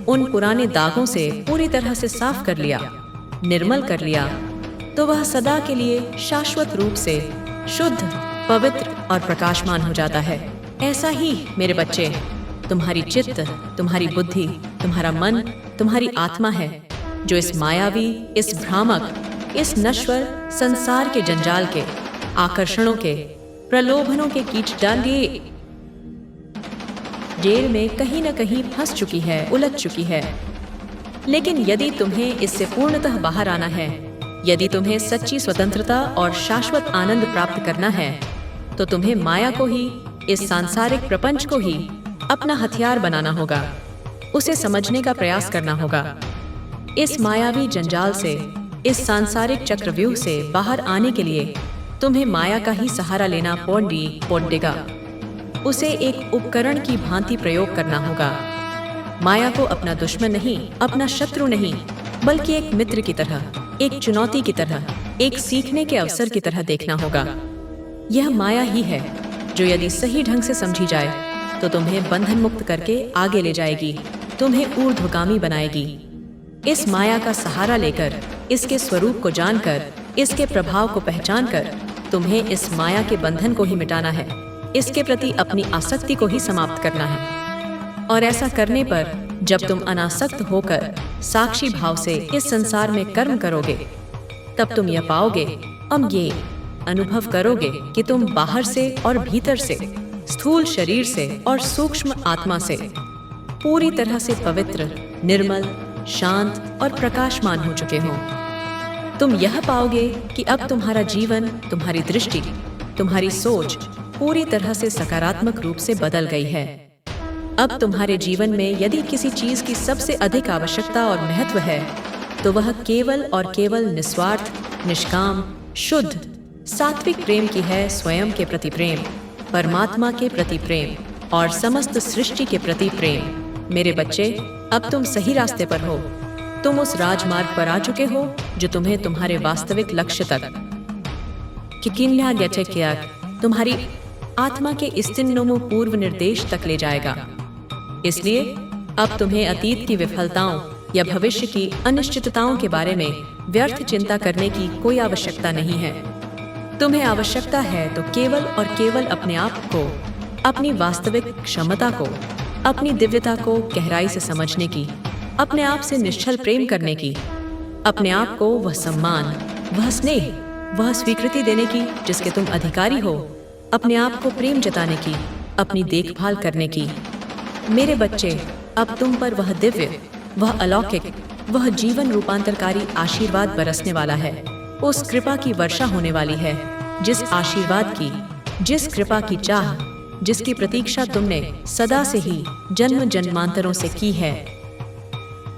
उन पुराने दागों से पूरी तरह से साफ कर लिया, निर्मल कर लिया, तो वह सदा के लिए शाश्वत रूप से शुद्ध, पवित्र और प्रकाशमान हो जाता है। ऐसा ही मेरे बच्चे, तुम्हारी चित्त, तुम्हारी बुद्धि, तुम्हारा मन, तुम्हारी आत्मा है, जो इस मायावी, इस भ्रामक, इस नश्वर संसार के जंजाल के, आकर्षणों के, प्रलोभनों के कीचड़े जेल में कहीं न कहीं फंस चुकी है, उलझ चुकी है। लेकिन यदि तुम्हें इससे पूर्णतः बाहर आना है, यदि तुम्हें सच्ची स्वतंत्रता और शाश्वत आनंद प्राप्त करना है, तो तुम्हें माया को ही, इस सांसारिक प्रपंच को ही अपना हथियार बनाना होगा, उसे समझने का प्रयास करना होगा। इस मायावी जंजाल से, इस सांसारिक चक्रव्यूह से बाहर आने के लिए तुम्हें माया का ही सहारा लेना पड़ेगा। उसे एक उपकरण की भांति प्रयोग करना होगा। माया को अपना दुश्मन नहीं, अपना शत्रु नहीं, बल्कि एक मित्र की तरह, एक चुनौती की तरह, एक सीखने के अवसर की तरह देखना होगा। यह माया ही है जो यदि सही ढंग से समझी जाए तो तुम्हें बंधन मुक्त करके आगे ले जाएगी, तुम्हें ऊर्ध्वगामी बनाएगी। इस माया का सहारा लेकर, इसके स्वरूप को जानकर, इसके प्रभाव को पहचानकर तुम्हें इस माया के बंधन को ही मिटाना है, इसके प्रति अपनी आसक्ति को ही समाप्त करना है। और ऐसा करने पर जब तुम अनासक्त होकर साक्षी भाव से इस संसार में कर्म करोगे, तब तुम यह पाओगे, ये अनुभव करोगे कि तुम बाहर से और भीतर से, स्थूल शरीर से और सूक्ष्म आत्मा से पूरी तरह से पवित्र, निर्मल, शांत और प्रकाशमान हो चुके हो। तुम यह पाओगे कि अब तुम्हारा जीवन, तुम्हारी दृष्टि, तुम्हारी सोच पूरी तरह से सकारात्मक रूप से बदल गई है। अब तुम्हारे जीवन में यदि किसी चीज की सबसे अधिक आवश्यकता और महत्व है, तो वह केवल और केवल निस्वार्थ, निष्काम, शुद्ध, सात्विक प्रेम की है। स्वयं के प्रति प्रेम, परमात्मा के प्रति प्रेम और समस्त सृष्टि के प्रति प्रेम। मेरे बच्चे, अब तुम सही रास्ते पर हो। तुम उस राजमार्ग पर आ चुके हो जो तुम्हें तुम्हारे वास्तविक लक्ष्य तक, तुम्हारी आत्मा के स्थिन्नोमो पूर्व निर्देश तक ले जाएगा। इसलिए अब तुम्हें अतीत की विफलताओं या भविष्य की अनिश्चितताओं के बारे में व्यर्थ चिंता करने की कोई आवश्यकता नहीं है। तुम्हें आवश्यकता है तो केवल और केवल अपने आप को, अपनी वास्तविक क्षमता को, अपनी दिव्यता को गहराई से समझने की, अपने आप से निश्चल प्रेम करने की, अपने आप को वह सम्मान, वह स्नेह, वह स्वीकृति देने की जिसके तुम अधिकारी हो, अपने आप को प्रेम जताने की, अपनी देखभाल करने की। मेरे बच्चे, अब तुम पर वह दिव्य, वह अलौकिक, वह जीवन रूपांतरकारी आशीर्वाद बरसने वाला है। उस कृपा की वर्षा होने वाली है, जिस आशीर्वाद की, जिस कृपा की चाह, जिसकी प्रतीक्षा तुमने सदा से ही जन्म जन्मांतरों से की है।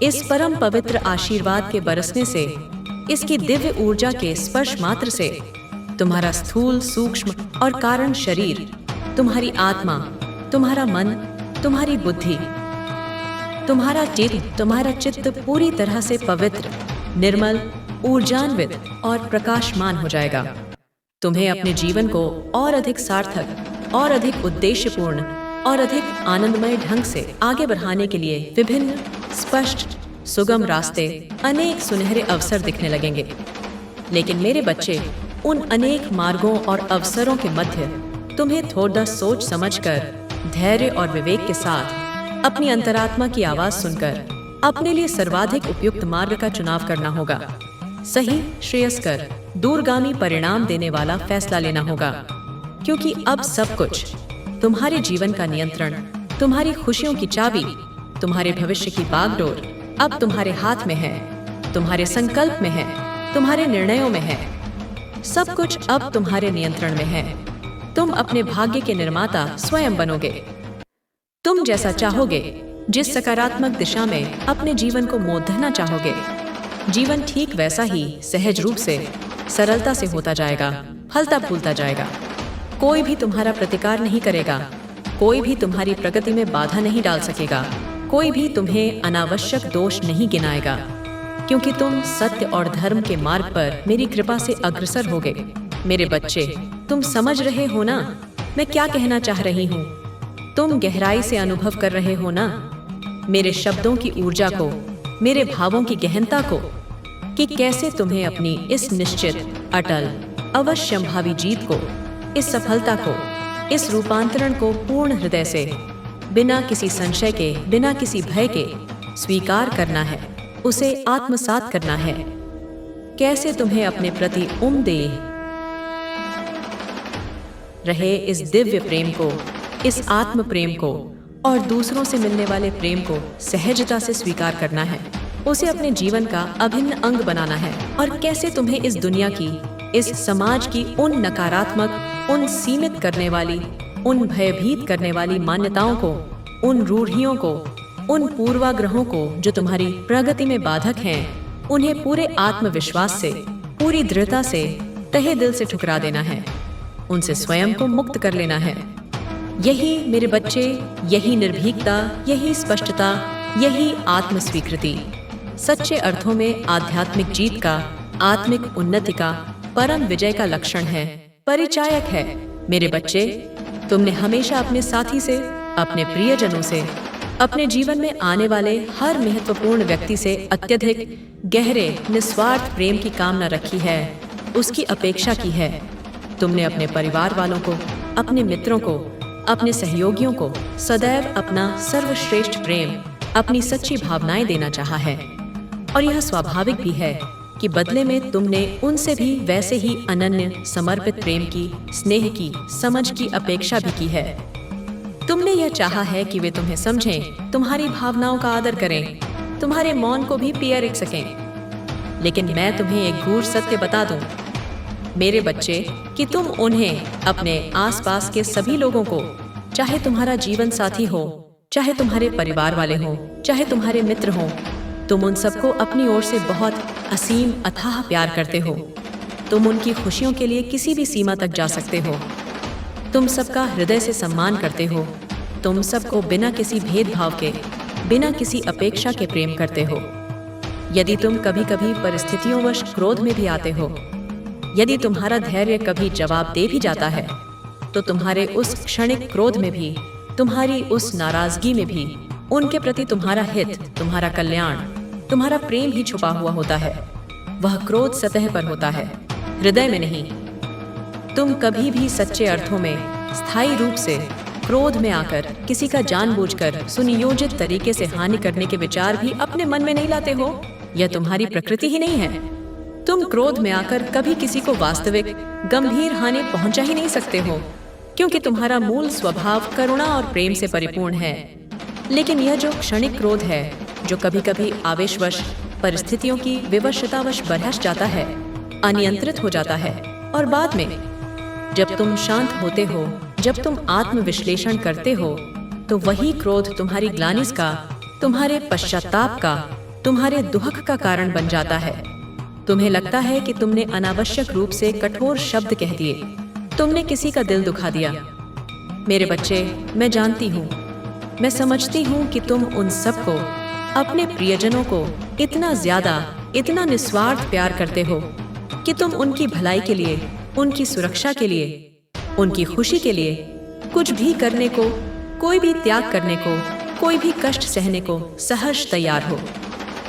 इस परम पवित्र आशीर्वाद के बरसने से, इसकी दिव्य ऊर्जा के स्पर्श मात्र से तुम्हारा स्थूल, सूक्ष्म और कारण शरीर, तुम्हारी आत्मा, तुम्हारा मन, तुम्हारी बुद्धि, तुम्हारा चित्त पूरी तरह से पवित्र, निर्मल, ऊर्जान्वित और प्रकाशमान हो जाएगा। तुम्हें अपने जीवन को और अधिक सार्थक, और अधिक उद्देश्यपूर्ण और अधिक आनंदमय ढंग से आगे बढ़ाने के लिए विभिन्न, स्पष्ट, सुगम रास्ते, अनेक सुनहरे अवसर दिखने लगेंगे। लेकिन मेरे बच्चे, उन अनेक मार्गों और अवसरों के मध्य तुम्हें थोड़ा सोच समझकर, धैर्य और विवेक के साथ अपनी अंतरात्मा की आवाज सुनकर अपने लिए सर्वाधिक उपयुक्त मार्ग का चुनाव करना होगा। सही, श्रेयस्कर, दूरगामी परिणाम देने वाला फैसला लेना होगा, क्योंकि अब सब कुछ, तुम्हारे जीवन का नियंत्रण, तुम्हारी खुशियों की चाबी, तुम्हारे भविष्य की बागडोर अब तुम्हारे हाथ में है, तुम्हारे संकल्प में है, तुम्हारे निर्णयों में है। सब कुछ अब तुम्हारे नियंत्रण में है। तुम अपने भाग्य के निर्माता स्वयं बनोगे। तुम जैसा चाहोगे, जिस सकारात्मक दिशा में अपने जीवन को मोड़ना चाहोगे, जीवन ठीक वैसा ही सहज रूप से, सरलता से होता जाएगा, फलता फूलता जाएगा। कोई भी तुम्हारा प्रतिकार नहीं करेगा, कोई भी तुम्हारी प्रगति में बाधा नहीं डाल सकेगा, कोई भी तुम्हें अनावश्यक दोष नहीं गिनाएगा, क्योंकि तुम सत्य और धर्म के मार्ग पर मेरी कृपा से अग्रसर होगे। मेरे बच्चे, तुम समझ रहे हो ना मैं क्या कहना चाह रही हूँ? तुम गहराई से अनुभव कर रहे हो ना मेरे शब्दों की ऊर्जा को, मेरे भावों की गहनता को? कि कैसे तुम्हें अपनी इस निश्चित, अटल, अवश्यंभावी जीत को, इस सफलता को, इस रूपांतरण को पूर्ण हृदय से, बिना किसी संशय के, बिना किसी भय के स्वीकार करना है, उसे आत्मसात करना है। कैसे तुम्हें अपने प्रति उम्देह रहे इस दिव्य प्रेम को, इस आत्म प्रेम को और दूसरों से मिलने वाले प्रेम को सहजता से स्वीकार करना है, उसे अपने जीवन का अभिन्न अंग बनाना है। और कैसे तुम्हें इस दुनिया की, इस समाज की उन नकारात्मक, उन सीमित करने वाली, उन भयभीत करने वाली मान्यताओं को, उन रूढ़ियों को, उन पूर्वाग्रहों को जो तुम्हारी प्रगति में बाधक हैं, उन्हें पूरे आत्मविश्वास से, पूरी दृढ़ता से, तहे दिल से ठुकरा देना है, उनसे स्वयं को मुक्त कर लेना है। यही मेरे बच्चे, यही निर्भीकता, यही स्पष्टता, यही आत्म स्वीकृति सच्चे अर्थों में आध्यात्मिक जीत का, आत्मिक उन्नति का, परम विजय का लक्षण है, परिचायक है। मेरे बच्चे, तुमने हमेशा अपने साथी से, अपने प्रियजनों से, अपने जीवन में आने वाले हर महत्वपूर्ण व्यक्ति से अत्यधिक गहरे, निस्वार्थ प्रेम की कामना रखी है, उसकी अपेक्षा की है। तुमने अपने परिवार वालों को, अपने मित्रों को, अपने सहयोगियों को सदैव अपना सर्वश्रेष्ठ प्रेम, अपनी सच्ची भावनाएं देना चाहा है। और यह स्वाभाविक भी है कि बदले में तुमने उनसे भी वैसे ही अनन्य, समर्पित प्रेम की, स्नेह की, समझ की अपेक्षा भी की है। तुमने यह चाहा है कि वे तुम्हें समझें, तुम्हारी भावनाओं का आदर करें, तुम्हारे मौन को भी पिया रख सकें। लेकिन मैं तुम्हें एक गूढ़ सत्य बता दूं, मेरे बच्चे, कि तुम उन्हें, अपने आसपास के सभी लोगों को, चाहे तुम्हारा जीवन साथी हो, चाहे तुम्हारे परिवार वाले हों, चाहे तुम्हारे मित्र हों, तुम उन सबको अपनी ओर से बहुत असीम, अथाह प्यार करते हो। तुम उनकी खुशियों के लिए किसी भी सीमा तक जा सकते हो। तुम सबका हृदय से सम्मान करते हो। तुम सबको बिना किसी भेदभाव के, बिना किसी अपेक्षा के प्रेम करते हो। यदि तुम कभी कभी परिस्थितियोंवश क्रोध में भी आते हो, यदि तुम्हारा धैर्य कभी जवाब दे भी जाता है, तो तुम्हारे उस क्षणिक क्रोध में भी, तुम्हारी उस नाराजगी में भी उनके प्रति तुम्हारा हित, तुम्हारा कल्याण, तुम्हारा प्रेम ही छुपा हुआ होता है। वह क्रोध सतह पर होता है, हृदय में नहीं। तुम कभी भी सच्चे अर्थों में, स्थायी रूप से क्रोध में आकर किसी का जानबूझकर, सुनियोजित तरीके से हानि करने के विचार भी अपने मन में नहीं लाते हो। यह तुम्हारी प्रकृति ही नहीं है। तुम क्रोध में आकर कभी किसी को वास्तविक, गंभीर हानि पहुंचा ही नहीं सकते हो, क्योंकि तुम्हारा मूल स्वभाव करुणा और प्रेम से परिपूर्ण है। लेकिन यह जो क्षणिक क्रोध है, जो कभी कभी आवेशवश, परिस्थितियों की विवशतावश बरहस जाता है, अनियंत्रित हो जाता है, और बाद में जब तुम शांत होते हो, जब तुम आत्मविश्लेषण करते हो, तो वही क्रोध तुम्हारी ग्लानिस का, तुम्हारे पश्चाताप का, तुम्हारे दुख का कारण बन जाता है। तुम्हें लगता है कि तुमने अनावश्यक रूप से कठोर शब्द कह दिए, तुमने किसी का दिल दुखा दिया। मेरे बच्चे, मैं जानती हूँ, मैं समझती हूँ कि तुम उन सबको, अपने प्रियजनों को इतना ज्यादा, इतना निस्वार्थ प्यार करते हो कि तुम उनकी भलाई के लिए, उनकी सुरक्षा के लिए, उनकी खुशी के लिए कुछ भी करने को, कोई भी त्याग करने को, कोई भी कष्ट सहने को सहर्ष तैयार हो।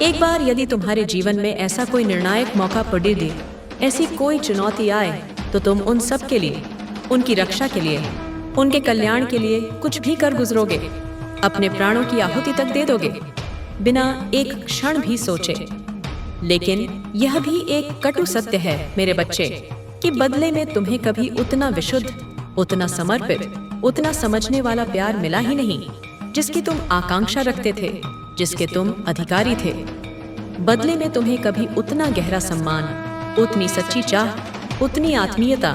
एक बार यदि तुम्हारे जीवन में ऐसा कोई निर्णायक मौका पड़ दे, ऐसी कोई चुनौती आए, तो तुम उन सब के लिए, उनकी रक्षा के लिए, उनके कल्याण के लिए कुछ भी कर गुजरोगे, अपने प्राणों की आहुति तक दे दोगे, बिना एक क्षण भी सोचे। लेकिन यह भी एक कटु सत्य है मेरे बच्चे, कि बदले में तुम्हें कभी उतना विशुद्ध, उतना समर्पित, उतना समझने वाला प्यार मिला ही नहीं, जिसकी तुम आकांक्षा रखते थे, जिसके तुम अधिकारी थे। बदले में तुम्हें कभी उतना गहरा सम्मान, उतनी सच्ची चाह, उतनी आत्मीयता,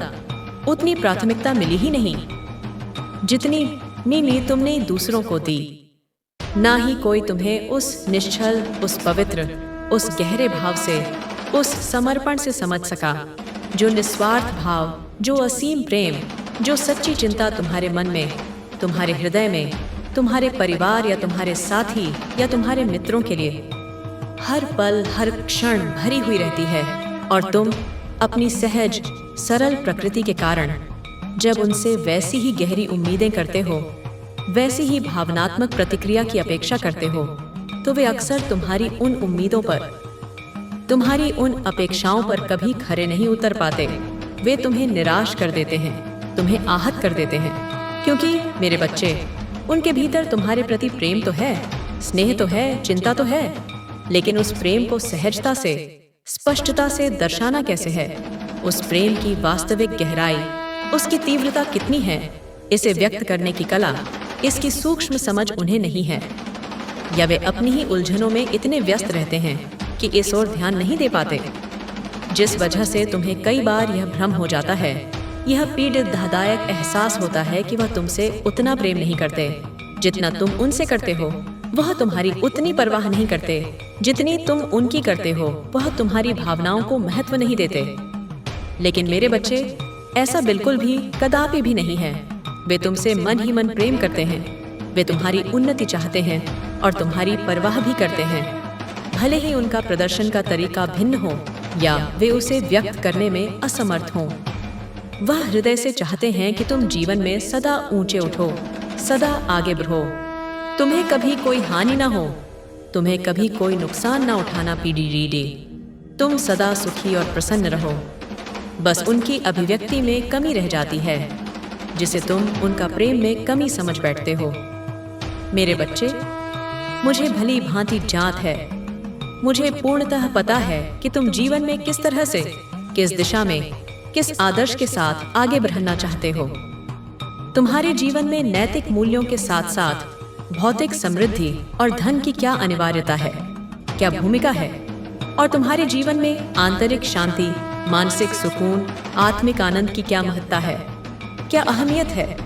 उतनी प्राथमिकता मिली ही नहीं, जितनी नीली तुमने दूसरों को दी। ना ही कोई तुम्हें उस निश्चल, उस पवित्र, उस गहरे भाव से, उस समर्पण से समझ सका, जो निस्वार्थ भाव, जो असीम प्रेम, जो सच्ची चिंता तुम्हारे मन में, तुम्हारे हृदय में, तुम्हारे परिवार या तुम्हारे साथी या तुम्हारे मित्रों के लिए हर पल, हर क्षण भरी हुई रहती है। और तुम अपनी सहज, सरल प्रकृति के कारण जब उनसे वैसी ही गहरी उम्मीदें करते हो, वैसी ही भावनात्मक प्रतिक्रिया की अपेक्षा करते हो, तो वे अक्सर तुम्हारी उन उम्मीदों पर, तुम्हारी उन अपेक्षाओं पर कभी खरे नहीं उतर पाते। वे तुम्हें निराश कर देते हैं, तुम्हें आहत कर देते हैं, क्योंकि मेरे बच्चे, उनके भीतर तुम्हारे प्रति प्रेम तो है, स्नेह तो है, चिंता तो है, लेकिन उस प्रेम को सहजता से, स्पष्टता से दर्शाना कैसे है? उस प्रेम की वास्तविक गहराई, उसकी तीव्रता कितनी है, इसे व्यक्त करने की कला, इसकी सूक्ष्म समझ उन्हें नहीं है, या वे अपनी ही उलझनों में इतने व्यस्त रहते हैं कि इस ओर ध्यान नहीं दे पाते, जिस वजह से तुम्हें कई बार यह भ्रम हो जाता है, यह पीड़ित दाहदायक एहसास होता है कि वह तुमसे उतना प्रेम नहीं करते जितना तुम उनसे करते हो। वह तुम्हारी उतनी परवाह नहीं करते जितनी तुम उनकी करते हो। वह तुम्हारी भावनाओं को महत्व नहीं देते। लेकिन मेरे बच्चे, ऐसा बिल्कुल भी कदापि भी नहीं है। वे तुमसे मन ही मन प्रेम करते हैं। वे तुम्हारी उन्नति चाहते हैं और तुम्हारी परवाह भी करते हैं, भले ही उनका प्रदर्शन का तरीका भिन्न हो या वे उसे व्यक्त करने में असमर्थ हों। वह हृदय से चाहते हैं कि तुम जीवन में सदा ऊंचे उठो, सदा आगे बढ़ो, तुम्हें कभी कोई हानि ना हो, तुम्हें कभी कोई नुकसान ना उठाना पीड़ी। तुम सदा सुखी और प्रसन्न रहो। बस उनकी अभिव्यक्ति में कमी रह जाती है, जिसे तुम उनका प्रेम में कमी समझ बैठते हो। मेरे बच्चे, मुझे भली भांति जांच है, मुझे पूर्णतः पता है कि तुम जीवन में किस तरह से, किस दिशा में, किस आदर्श के साथ आगे बढ़ना चाहते हो। तुम्हारे जीवन में नैतिक मूल्यों के साथ साथ भौतिक समृद्धि और धन की क्या अनिवार्यता है, क्या भूमिका है, और तुम्हारे जीवन में आंतरिक शांति, मानसिक सुकून, आत्मिक आनंद की क्या महत्ता है, क्या अहमियत है,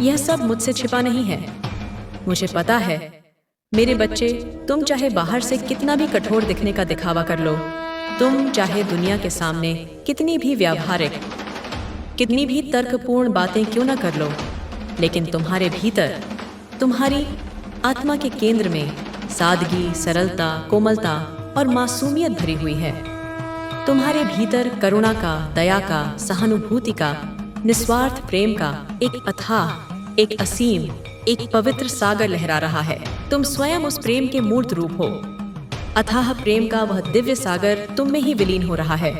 यह सब मुझसे छिपा नहीं है। मुझे पता है मेरे बच्चे, तुम चाहे बाहर से कितना भी कठोर दिखने का दिखावा कर लो, तुम चाहे दुनिया के सामने कितनी भी व्यावहारिक, कितनी भी तर्कपूर्ण बातें क्यों न कर लो, लेकिन तुम्हारे भीतर, तुम्हारी आत्मा के केंद्र में सादगी, सरलता, कोमलता और मासूमियत भरी हुई है। तुम्हारे भीतर करुणा का, दया का, सहानुभूति का, निस्वार्थ प्रेम का एक अथाह, एक असीम, एक पवित्र सागर लहरा रहा है। तुम स्वयं उस प्रेम के मूर्त रूप हो। अथाह प्रेम का वह दिव्य सागर तुम में ही विलीन हो रहा है,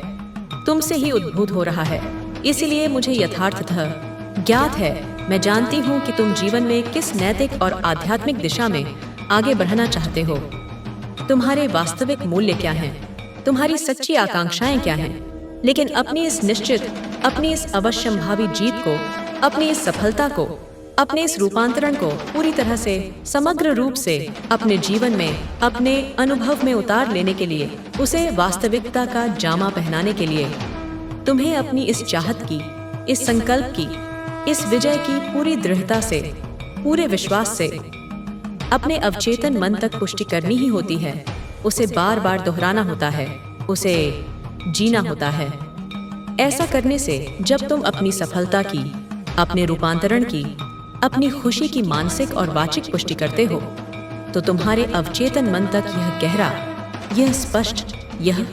तुमसे ही उद्भूत हो रहा है। इसीलिए मुझे यथार्थतः ज्ञात है, मैं जानती हूँ कि तुम जीवन में किस नैतिक और आध्यात्मिक दिशा में आगे बढ़ना चाहते हो। तुम्हारे वास्तविक मूल्य क्या हैं, तुम्हारी सच्ची आकांक्षाएं क्या हैं। लेकिन अपनी इस निश्चित, अपनी इस अवश्यंभावी जीत को, अपनी इस सफलता को, अपने इस रूपांतरण को पूरी तरह से, समग्र रूप से अपने जीवन में, अपने अनुभव में उतार लेने के लिए, उसे वास्तविकता का जामा पहनाने के लिए, तुम्हें अपनी इस चाहत की, इस संकल्प की, इस विजय की पूरी दृढ़ता से, पूरे विश्वास से अपने अवचेतन मन तक पुष्टि करनी ही होती है। उसे बार बार दोहराना होता है, उसे जीना होता है। ऐसा करने से जब तुम अपनी सफलता की, अपने रूपांतरण की, अपनी खुशी की मानसिक और वाचिक पुष्टि करते हो, तो तुम्हारे अवचेतन मन तक यह गहरा, यह स्पष्ट, यह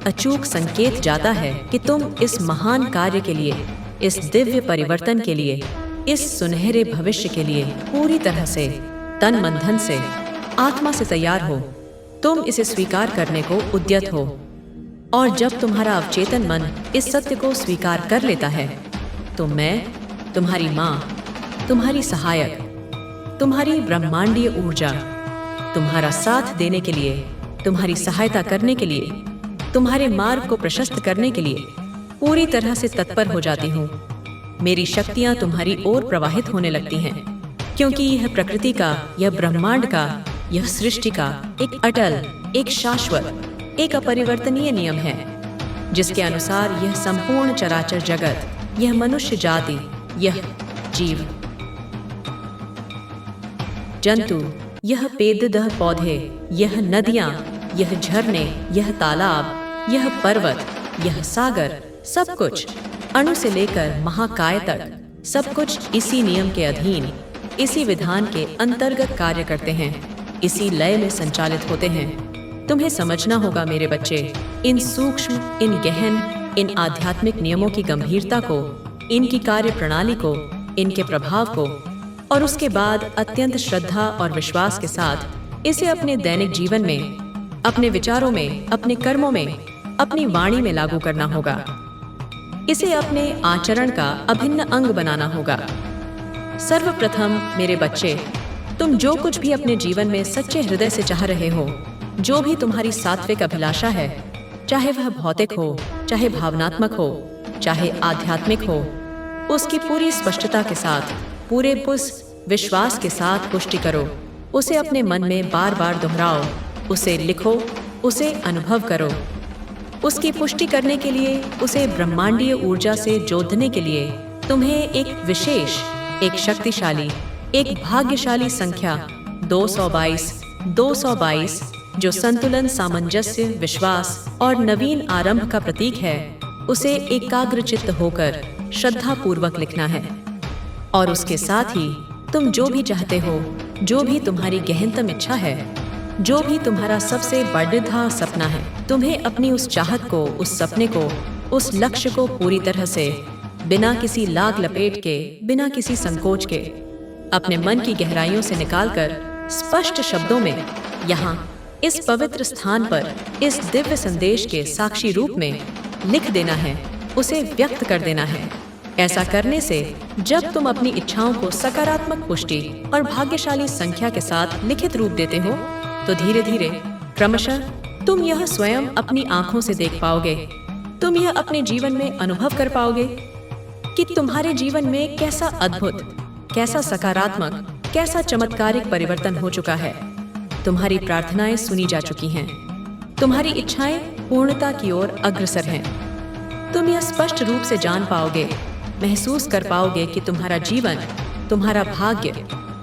अचूक संकेत जाता है कि तुम इस महान कार्य के लिए, इस दिव्य परिवर्तन के लिए, इस सुनहरे भविष्य के लिए पूरी तरह से, तन मन धन से, आत्मा से तैयार हो। तुम इसे स्वीकार करने को उद्यत हो। और जब तुम्हारा अवचेतन मन इस सत्य को स्वीकार कर लेता है, तो मैं, तुम्हारी माँ, तुम्हारी सहायक, तुम्हारी ब्रह्मांडीय ऊर्जा, तुम्हारा साथ देने के लिए, तुम्हारी सहायता करने के लिए, तुम्हारे मार्ग को प्रशस्त करने के लिए पूरी तरह से तत्पर हो जाती हूँ। मेरी शक्तियाँ तुम्हारी ओर प्रवाहित होने लगती हैं, क्योंकि यह प्रकृति का, यह ब्रह्मांड का, यह सृष्टि का एक अटल, एक शाश्वत, एक अपरिवर्तनीय नियम है, जिसके अनुसार यह संपूर्ण चराचर जगत, यह मनुष्य जाति, यह जीव जंतु, यह पेददह पौधे, यह नदियाँ, यह झरने, यह तालाब, यह पर्वत, यह सागर, सब कुछ अणु से लेकर महाकाय तक, सब कुछ इसी नियम के अधीन, इसी विधान के अंतर्गत कार्य करते हैं, इसी लय में संचालित होते हैं। तुम्हें समझना होगा मेरे बच्चे, इन सूक्ष्म, इन गहन, इन आध्यात्मिक नियमों की गंभीरता को, इनकी कार्य प्रणाली को, इनके प्रभाव को, और उसके बाद अत्यंत श्रद्धा और विश्वास के साथ इसे अपने दैनिक जीवन में, अपने विचारों में, अपने कर्मों में, अपनी वाणी में लागू करना होगा। इसे अपने आचरण का अभिन्न अंग बनाना होगा। सर्वप्रथम मेरे बच्चे, तुम जो कुछ भी अपने जीवन में सच्चे हृदय से चाह रहे हो, जो भी तुम्हारी सात्विक अभिलाषा है, चाहे वह भौतिक हो, चाहे भावनात्मक हो, चाहे आध्यात्मिक हो, उसकी पूरी स्पष्टता के साथ, पूरे विश्वास के साथ पुष्टि करो। उसे अपने मन में बार बार दोहराओ, उसे लिखो, उसे अनुभव करो। उसकी पुष्टि करने के लिए, उसे ब्रह्मांडीय ऊर्जा से जोड़ने के लिए तुम्हें एक विशेष, एक शक्तिशाली, एक भाग्यशाली संख्या 222 जो संतुलन, सामंजस्य, विश्वास और नवीन आरंभ का प्रतीक है, उसे एकाग्रचित्त होकर श्रद्धा पूर्वक लिखना है। और उसके साथ ही तुम जो भी चाहते हो, जो भी तुम्हारी गहनतम इच्छा है, जो भी तुम्हारा सबसे बड़ा सपना है, तुम्हें अपनी उस चाहत को, उस सपने को, उस लक्ष्य को पूरी तरह से, बिना किसी लाग लपेट के, बिना किसी संकोच के, अपने मन की गहराइयों से निकालकर स्पष्ट शब्दों में यहाँ इस पवित्र स्थान पर इस दिव्य संदेश के साक्षी रूप में लिख देना है, उसे व्यक्त कर देना है। ऐसा करने से जब तुम अपनी इच्छाओं को सकारात्मक पुष्टि और भाग्यशाली संख्या के साथ लिखित रूप देते हो, तो धीरे धीरे क्रमशः तुम यह स्वयं अपनी आंखों से देख पाओगे। तुम यह अपने जीवन में अनुभव कर पाओगे कि तुम्हारे जीवन में कैसा अद्भुत, कैसा सकारात्मक, कैसा चमत्कारिक परिवर्तन हो चुका है। तुम्हारी प्रार्थनाएं सुनी जा चुकी हैं, तुम्हारी इच्छाएं पूर्णता की ओर अग्रसर हैं। तुम यह स्पष्ट रूप से जान पाओगे, महसूस कर पाओगे कि तुम्हारा जीवन, तुम्हारा भाग्य,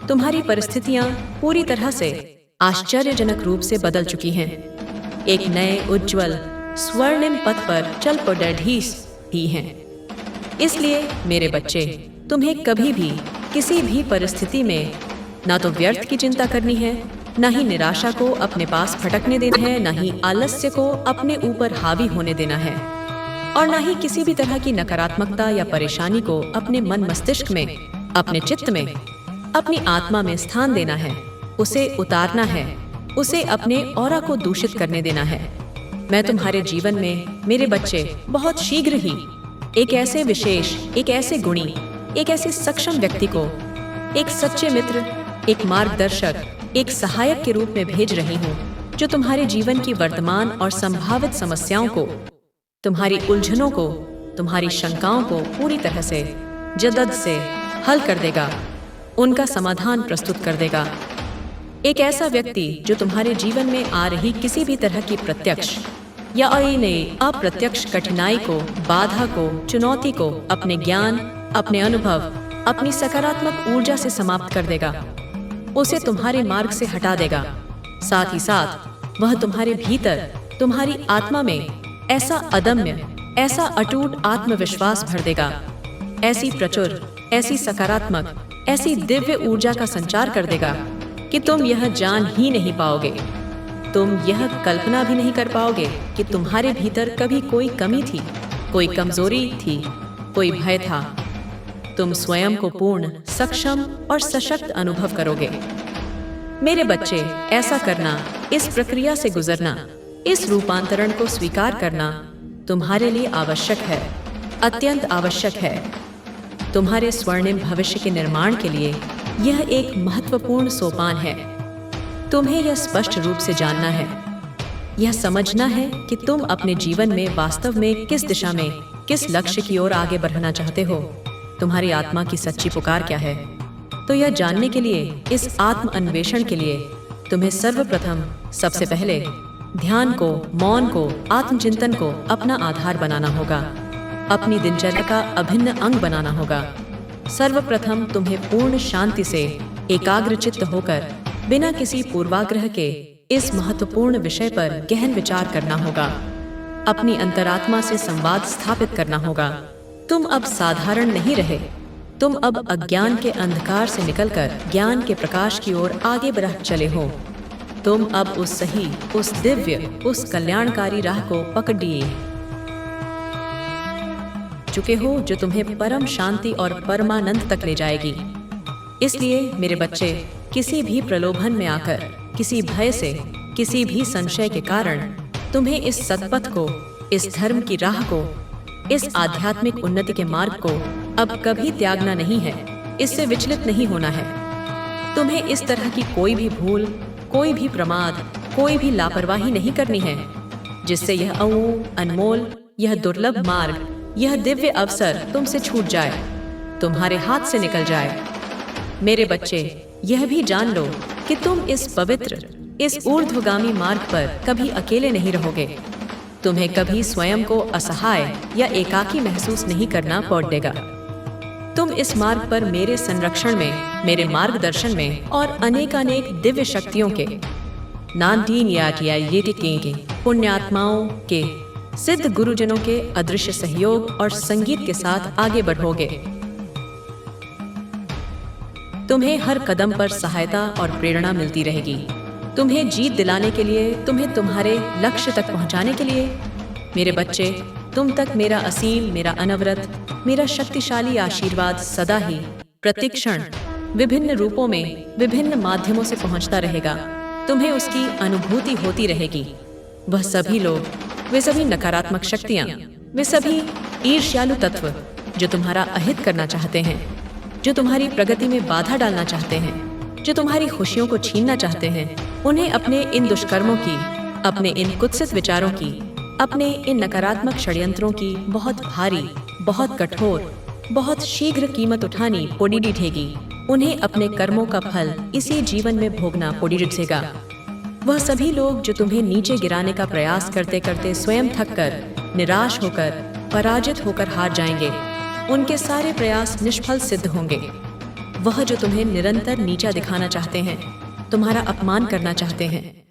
तुम्हारी परिस्थितियां पूरी तरह से आश्चर्यजनक रूप से बदल चुकी हैं। एक नए उज्जवल स्वर्णिम पथ पर चल पड़ ही हैं। इसलिए मेरे बच्चे, तुम्हें कभी भी किसी भी परिस्थिति में ना तो व्यर्थ की चिंता करनी है, ना ही निराशा को अपने पास भटकने देना है, ना ही आलस्य को अपने ऊपर हावी होने देना है, और ना ही किसी भी तरह की नकारात्मकता या परेशानी को अपने मन मस्तिष्क में, अपने चित्त में, अपनी आत्मा में स्थान देना है। उसे उतारना है, उसे अपने ऑरा को दूषित करने देना है। मैं तुम्हारे जीवन में मेरे बच्चे बहुत शीघ्र ही एक ऐसे विशेष, एक ऐसे गुणी, एक ऐसे सक्षम व्यक्ति को, एक सच्चे मित्र, एक मार्गदर्शक, एक सहायक के रूप में भेज रही हूँ, जो तुम्हारे जीवन की वर्तमान और संभावित समस्याओं को, तुम्हारी उलझनों को, तुम्हारी शंकाओं को पूरी तरह से जद्दत से हल कर देगा, उनका समाधान प्रस्तुत कर देगा। एक ऐसा व्यक्ति जो तुम्हारे जीवन में आ रही किसी भी तरह की प्रत्यक्ष या अप्रत्यक्ष कठिनाई को, बाधा को, चुनौती को अपने ज्ञान, अपने अनुभव, अपनी सकारात्मक ऊर्जा से समाप्त कर देगा, उसे तुम्हारे मार्ग से हटा देगा। साथ ही साथ वह तुम्हारे भीतर, तुम्हारी आत्मा में ऐसा अदम्य, ऐसा अटूट आत्मविश्वास भर देगा, ऐसी प्रचुर, ऐसी सकारात्मक, ऐसी दिव्य ऊर्जा का संचार कर देगा कि तुम यह जान ही नहीं पाओगे, तुम यह कल्पना भी नहीं कर पाओगे कि तुम्हारे भीतर कभी कोई कमी थी, कोई कमजोरी थी, कोई भय था। तुम स्वयं को पूर्ण, सक्षम और सशक्त अनुभव करोगे। मेरे बच्चे, ऐसा करना, इस प्रक्रिया से गुजरना, इस रूपांतरण को स्वीकार करना तुम्हारे लिए आवश्यक है, अत्यंत आवश्यक है। तुम्हारे स्वर्णिम भविष्य के निर्माण के लिए यह एक महत्वपूर्ण सोपान है। तुम्हें यह स्पष्ट रूप से जानना है, यह समझना है कि तुम अपने जीवन में वास्तव में किस दिशा में, किस लक्ष्य की ओर आगे बढ़ना चाहते हो। तुम्हारी आत्मा की सच्ची पुकार क्या है? तो यह जानने के लिए, इस आत्म अन्वेषण के लिए तुम्हें सर्वप्रथम, सबसे पहले ध्यान को, मौन को, आत्मचिंतन को अपना आधार बनाना होगा, अपनी दिनचर्या का अभिन्न अंग बनाना होगा। सर्वप्रथम तुम्हें पूर्ण शांति से एकाग्रचित्त होकर बिना किसी पूर्वाग्रह के इस महत्वपूर्ण विषय पर गहन विचार करना होगा, अपनी अंतरात्मा से संवाद स्थापित करना होगा। तुम अब साधारण नहीं रहे, तुम अब अज्ञान के अंधकार से निकलकर ज्ञान के प्रकाश की ओर आगे बढ़ चले हो। तुम अब उस सही, उस दिव्य, उस कल्याणकारी राह को पकड़ लिए चुके हो जो तुम्हें परम शांति और परमानंद तक ले जाएगी। इसलिए मेरे बच्चे, किसी भी प्रलोभन में आकर, किसी भय से, किसी भी संशय के कारण तुम्हें इस सतपथ को, इस धर्म की राह को, इस आध्यात्मिक उन्नति के मार्ग को अब कभी त्यागना नहीं है, इससे विचलित नहीं होना है। तुम्हें इस तरह की कोई भी भूल, कोई भी प्रमाद, कोई भी लापरवाही नहीं करनी है, जिससे यह अनमोल, यह दुर्लभ मार्ग, यह दिव्य अवसर तुमसे छूट जाए, तुम्हारे हाथ से निकल जाए। मेरे बच्चे, यह भी जान लो कि तुम इस पवित्र, इस ऊर्ध्वगामी मार्ग पर कभी अकेले नहीं रहोगे। तुम्हें कभी स्वयं को असहाय या एकाकी महसूस नहीं करना पड़ेगा। तुम इस मार्ग पर मेरे संरक्षण में, मेरे मार्गदर्शन में और अनेकानेक दिव्य शक्तियों के, नानदीन के पुण्यात्माओं के, सिद्ध गुरुजनों के अदृश्य सहयोग और संगीत के साथ आगे बढ़ोगे। तुम्हें हर कदम पर सहायता और प्रेरणा मिलती रहेगी। तुम्हें जीत दिलाने के लिए, तुम्हें तुम्हारे लक्ष्य तक पहुंचाने के लिए, मेरे बच्चे, तुम तक मेरा असीम, मेरा अनवरत, मेरा शक्तिशाली आशीर्वाद सदा ही, प्रतिक्षण, विभिन्न रूपों में, विभिन्न माध्यमों से पहुंचता रहेगा। तुम्हें उसकी अनुभूति होती रहेगी। वह सभी लोग, वे सभी नकारात्मक शक्तियां, वे सभी ईर्ष्यालु तत्व जो तुम्हारा अहित करना चाहते हैं, जो तुम्हारी प्रगति में बाधा डालना चाहते हैं, जो तुम्हारी खुशियों को छीनना चाहते हैं, उन्हें अपने इन दुष्कर्मों की, अपने इन कुत्सित विचारों की, अपने इन नकारात्मक षड्यंत्रों की बहुत भारी, बहुत कठोर, बहुत शीघ्र कीमत उठानी पड़ेगी। उन्हें अपने कर्मों का फल इसी जीवन में भोगना पड़ेगा। वह सभी लोग जो तुम्हें नीचे गिराने का प्रयास करते करते स्वयं थककर, निराश होकर, पराजित होकर हार जाएंगे, उनके सारे प्रयास निष्फल सिद्ध होंगे। वह जो तुम्हें निरंतर नीचा दिखाना चाहते हैं, तुम्हारा अपमान करना चाहते हैं,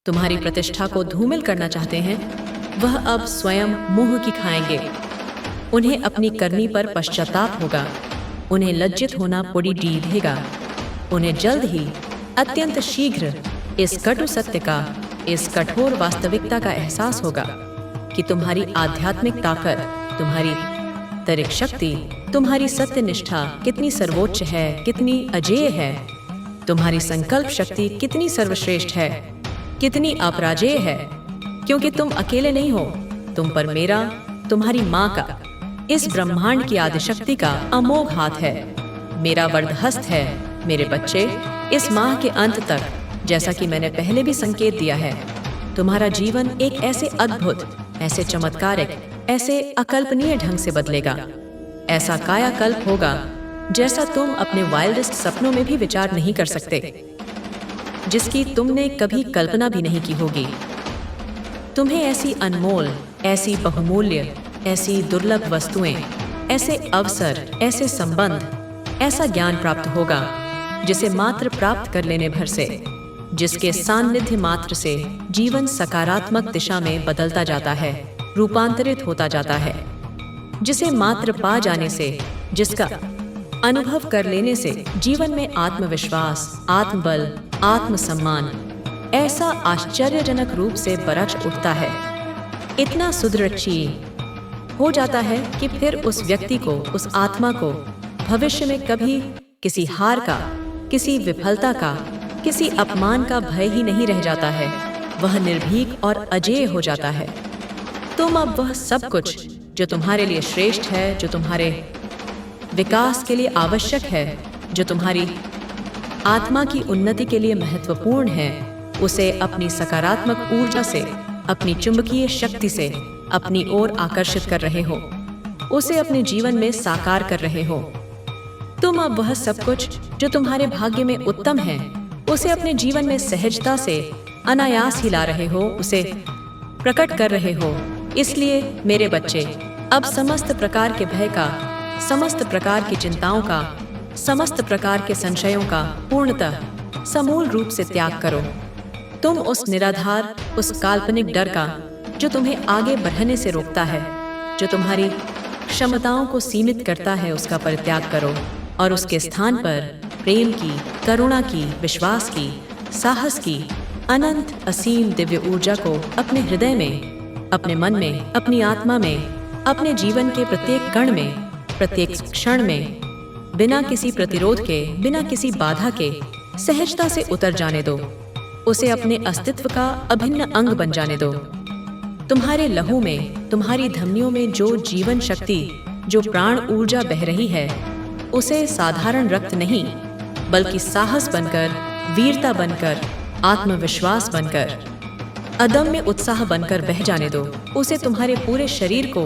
तुम्हारी प्रतिष्ठा को धूमिल करना चाहते हैं, वह अब स्वयं मुंह की खाएंगे। उन्हें अपनी करनी पर पश्चाताप होगा, उन्हें लज्जित होना पड़ेगा। उन्हें जल्द ही, अत्यंत शीघ्र इस कटु सत्य का, इस कठोर वास्तविकता का एहसास होगा कि तुम्हारी आध्यात्मिक ताकत, तुम्हारी तरिक शक्ति, तुम्हारी सत्यनिष्ठा कितनी सर्वोच्च है, कितनी अजेय है। तुम्हारी संकल्प शक्ति कितनी सर्वश्रेष्ठ है, कितनी अपराजेय है, क्योंकि तुम अकेले नहीं हो। तुम पर मेरा, तुम्हारी माँ का, इस ब्रह्मांड की आदिशक्ति का अमोघ हाथ है। मेरा वरदहस्त है। मेरे बच्चे, इस माह के अंत तक, जैसा कि मैंने पहले भी संकेत दिया है, तुम्हारा जीवन एक ऐसे अद्भुत, ऐसे चमत्कारिक, ऐसे अकल्पनीय ढंग से बदलेगा। ऐसा कायाकल्प होगा जैसा तुम अपने वाइल्डेस्ट सपनों में भी विचार नहीं कर सकते, जिसकी तुमने कभी कल्पना भी नहीं की होगी। तुम्हें ऐसी अनमोल, ऐसी बहुमूल्य, ऐसी दुर्लभ वस्तुएं, ऐसे अवसर, ऐसे संबंध, ऐसा ज्ञान प्राप्त होगा जिसे मात्र प्राप्त कर लेने भर से, जिसके सान्निध्य मात्र से जीवन सकारात्मक दिशा में बदलता जाता है, रूपांतरित होता जाता है, जिसे मात्र पा जाने से, जिसका अनुभव कर लेने से जीवन में आत्मविश्वास, आत्मबल, आत्मसम्मान ऐसा आश्चर्यजनक रूप से बरछ उठता है, इतना सुदृढ़ हो जाता है कि फिर उस व्यक्ति को, उस आत्मा को भविष्य में कभी किसी हार का, किसी विफलता का, किसी अपमान का भय ही नहीं रह जाता है। वह निर्भीक और अजेय हो जाता है। तुम अब वह सब कुछ जो तुम्हारे लिए श्रेष्ठ है, जो तुम्हारे विकास के लिए आवश्यक है, जो तुम्हारी आत्मा की उन्नति के लिए महत्वपूर्ण है, उसे अपनी सकारात्मक ऊर्जा से, अपनी चुंबकीय शक्ति से अपनी ओर आकर्षित कर रहे हो, उसे अपने जीवन में साकार कर रहे हो। तुम अब वह सब कुछ जो तुम्हारे भाग्य में उत्तम है, उसे अपने जीवन में सहजता से, अनायास ही ला रहे हो, उसे प्रकट कर रहे हो। इसलिए मेरे बच्चे, अब समस्त प्रकार के भय का, समस्त प्रकार की चिंताओं का, समस्त प्रकार के संशयों का पूर्णतः, समूल रूप से त्याग करो। तुम उस निराधार, उस काल्पनिक डर का जो तुम्हें आगे बढ़ने से रोकता है, जो तुम्हारी क्षमताओं को सीमित करता है, उसका परित्याग करो और उसके स्थान पर प्रेम की, करुणा की, विश्वास की, साहस की अनंत असीम दिव्य ऊर्जा को अपने हृदय में, अपने मन में, अपनी आत्मा में, अपने जीवन के प्रत्येक कण में, प्रत्येक क्षण में, बिना किसी प्रतिरोध के, बिना किसी बाधा के सहजता से उतर जाने दो। उसे अपने अस्तित्व का अभिन्न अंग बन जाने दो। तुम्हारे लहू में, तुम्हारी धमनियों में जो जीवन शक्ति, जो प्राण ऊर्जा बह रही है, उसे साधारण रक्त नहीं, बल्कि साहस बनकर, वीरता बनकर, आत्मविश्वास बनकर, अदम्य उत्साह बनकर बह जाने दो। उसे तुम्हारे पूरे शरीर को,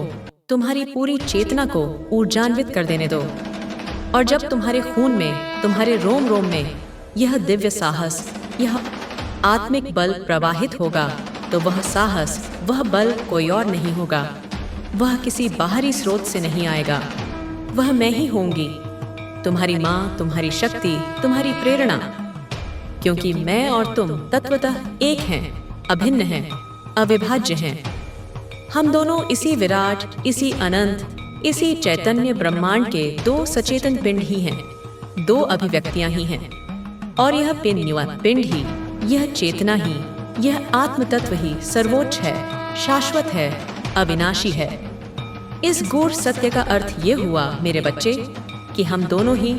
तुम्हारी पूरी चेतना को ऊर्जान्वित कर देने दो। और जब तुम्हारे खून में, तुम्हारे रोम रोम में यह दिव्य साहस, यह आत्मिक बल प्रवाहित होगा, तो वह साहस, वह बल कोई और नहीं होगा, वह किसी बाहरी स्रोत से नहीं आएगा, वह मैं ही होंगी, तुम्हारी माँ, तुम्हारी शक्ति, तुम्हारी प्रेरणा। क्योंकि मैं और तुम तत्वतः एक हैं, अभिन्न हैं, अविभाज्य हैं। हम दोनों इसी विराट, इसी अनंत, इसी चैतन्य ब्रह्मांड के दो सचेतन पिंड ही हैं, दो अभिव्यक्तियां ही हैं। और यह पिंड ही, यह चेतना ही, यह आत्म तत्व ही सर्वोच्च है, शाश्वत है, अविनाशी है। इस गूढ़ सत्य का अर्थ ये हुआ मेरे बच्चे कि हम दोनों ही,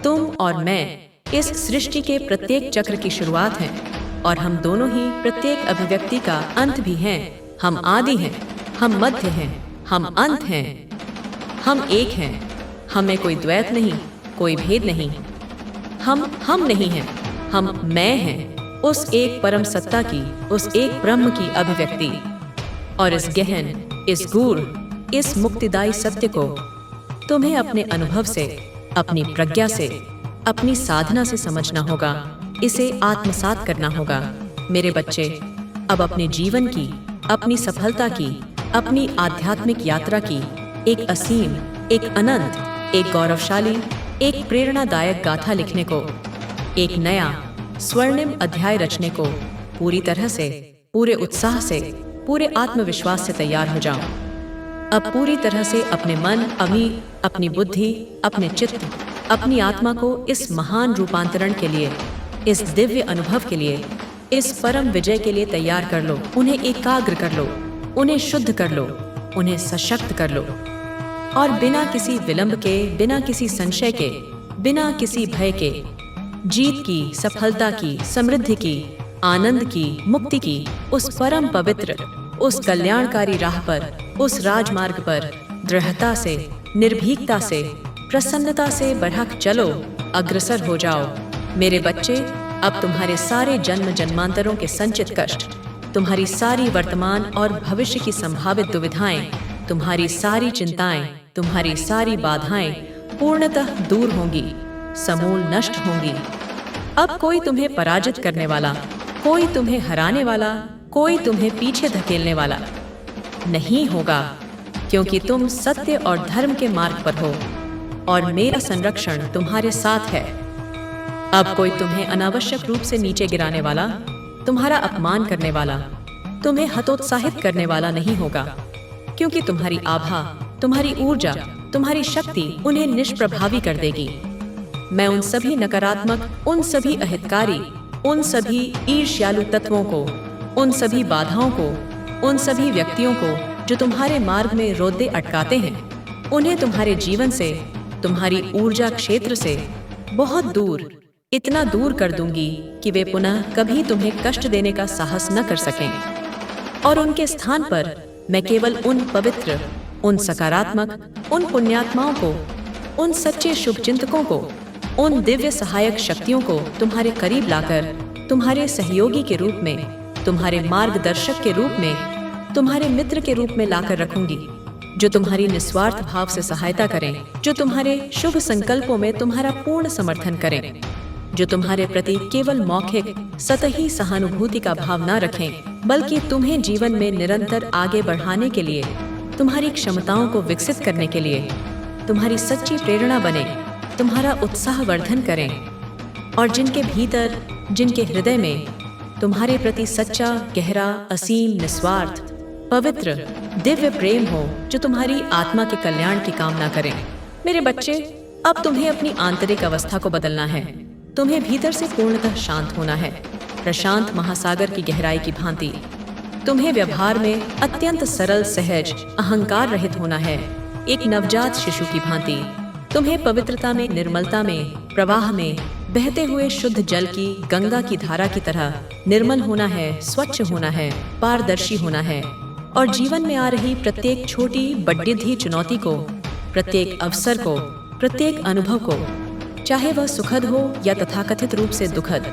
तुम और मैं, इस सृष्टि के प्रत्येक चक्र की शुरुआत हैं, और हम दोनों ही प्रत्येक अभिव्यक्ति का अंत भी हैं। हम आदि हैं, हम मध्य हैं, हम अंत हैं, हम एक हैं। हमें कोई द्वैत नहीं, कोई भेद नहीं। हम नहीं हैं, हम मैं हैं, उस एक परम सत्ता की, उस एक ब्रह्म की अभिव्यक्ति। और इस गहन, इस गूढ़, इस मुक्तिदायी सत्य को तुम्हें अपने अनुभव से, अपनी प्रज्ञा से, अपनी साधना से समझना होगा, इसे आत्मसात करना होगा। मेरे बच्चे, अब अपने जीवन की, अपनी सफलता की, अपनी आध्यात्मिक यात्रा की एक असीम, एक अनंत, एक गौरवशाली, एक प्रेरणादायक गाथा लिखने को, एक नया स्वर्णिम अध्याय रचने को पूरी तरह से, पूरे उत्साह से, पूरे आत्मविश्वास से तैयार हो जाओ। अब पूरी तरह से अपने मन, अपनी बुद्धि, अपने चित्त, अपनी आत्मा को इस महान रूपांतरण के लिए, इस दिव्य अनुभव के लिए, इस परम विजय के लिए तैयार कर लो। उन्हें एकाग्र कर लो, उन्हें शुद्ध कर लो, उन्हें सशक्त कर लो। और बिना किसी विलंब के, बिना किसी संशय के, बिना किसी भय के, जीत की, सफलता की, समृद्धि की, आनंद की, मुक्ति की, उस परम पवित्र, उस कल्याणकारी राह पर, उस राजमार्ग पर दृढ़ता से, निर्भीकता से, प्रसन्नता से बढ़क चलो, अग्रसर हो जाओ। मेरे बच्चे, अब तुम्हारे सारे जन्म जन्मांतरों के संचित कष्ट, तुम्हारी सारी वर्तमान और भविष्य की संभावित दुविधाएं, तुम्हारी सारी चिंताएं, तुम्हारी सारी बाधाएं पूर्णतः दूर होंगी, समूल नष्ट होंगी। अब कोई तुम्हें पराजित करने वाला, कोई तुम्हें हराने वाला, कोई तुम्हें पीछे धकेलने वाला नहीं होगा, क्योंकि तुम सत्य और धर्म के मार्ग पर हो और मेरा संरक्षण तुम्हारे साथ है। अब कोई तुम्हें अनावश्यक रूप से नीचे गिराने वाला, तुम्हारा अपमान करने वाला, तुम्हें हतोत्साहित करने वाला नहीं होगा, क्योंकि तुम्हारी आभा, तुम्हारी ऊर्जा, तुम्हारी शक्ति उन्हें निष्प्रभावी कर देगी। मैं उन सभी नकारात्मक, उन सभी अहितकारी, उन सभी ईर्ष्यालु तत्वों को, उन सभी बाधाओं को, उन सभी व्यक्तियों को जो तुम्हारे मार्ग में रोदे अटकाते हैं, उन्हें तुम्हारे जीवन से, तुम्हारी ऊर्जा क्षेत्र से बहुत दूर, इतना दूर कर दूंगी कि वे पुनः कभी तुम्हें कष्ट देने का साहस न कर सकें। और उनके स्थान पर मैं केवल उन पवित्र, उन सकारात्मक, उन पुण्यात्माओं को, उन सच्चे शुभचिंतकों को, उन दिव्य सहायक शक्तियों को तुम्हारे करीब लाकर, तुम्हारे सहयोगी के रूप में, तुम्हारे मार्गदर्शक के रूप में, तुम्हारे मित्र के रूप में लाकर रखूंगी, जो तुम्हारी निस्वार्थ भाव से सहायता करें, जो तुम्हारे शुभ संकल्पों में तुम्हारा पूर्ण समर्थन करें, जो तुम्हारे प्रति केवल मौखिक, सतही सहानुभूति का भाव न रखें, बल्कि तुम्हें जीवन में निरंतर आगे बढ़ाने के लिए, तुम्हारी क्षमताओं को विकसित करने के लिए, तुम्हारी सच्ची प्रेरणा बने, तुम्हारा उत्साह वर्धन करें, और जिनके भीतर, जिनके हृदय में तुम्हारे प्रति सच्चा, गहरा, असीम, निस्वार्थ, पवित्र, दिव्य प्रेम हो, जो तुम्हारी आत्मा के कल्याण की कामना करें। मेरे बच्चे, अब तुम्हें अपनी आंतरिक अवस्था को बदलना है। तुम्हें भीतर से पूर्णतः शांत होना है, प्रशांत महासागर की गहराई की भांति। तुम्हें व्यवहार में अत्यंत सरल, सहज, अहंकार रहित होना है, एक नवजात शिशु की भांति। तुम्हें पवित्रता में, निर्मलता में, प्रवाह में, बहते हुए शुद्ध जल की गंगा की धारा की तरह निर्मल होना है, स्वच्छ होना है, पारदर्शी होना है और जीवन में आ रही प्रत्येक छोटी बड़ी चुनौती को, प्रत्येक अवसर को, प्रत्येक अनुभव को, चाहे वह सुखद हो या तथाकथित रूप से दुखद,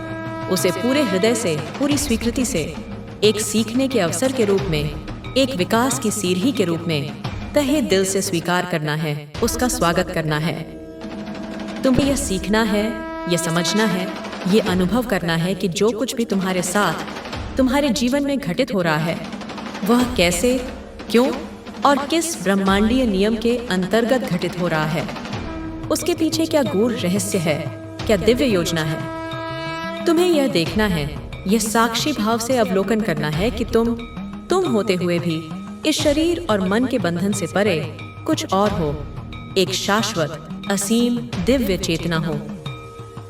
उसे पूरे हृदय से, पूरी स्वीकृति से, एक सीखने के अवसर के रूप में, एक विकास की सीढ़ी के रूप में तहे दिल से स्वीकार करना है, उसका स्वागत करना है। तुम्हें यह सीखना है, यह समझना है, ये अनुभव करना है कि जो कुछ भी तुम्हारे साथ, तुम्हारे जीवन में घटित हो रहा है, वह कैसे, क्यों और किस ब्रह्मांडीय नियम के अंतर्गत घटित हो रहा है। उसके पीछे क्या गूढ़ रहस्य है, क्या दिव्य योजना है। तुम्हें यह देखना है, यह साक्षी भाव से अवलोकन करना है कि तुम होते हुए भी इस शरीर और मन के बंधन से परे कुछ और हो, एक शाश्वत, असीम, दिव्य चेतना हो,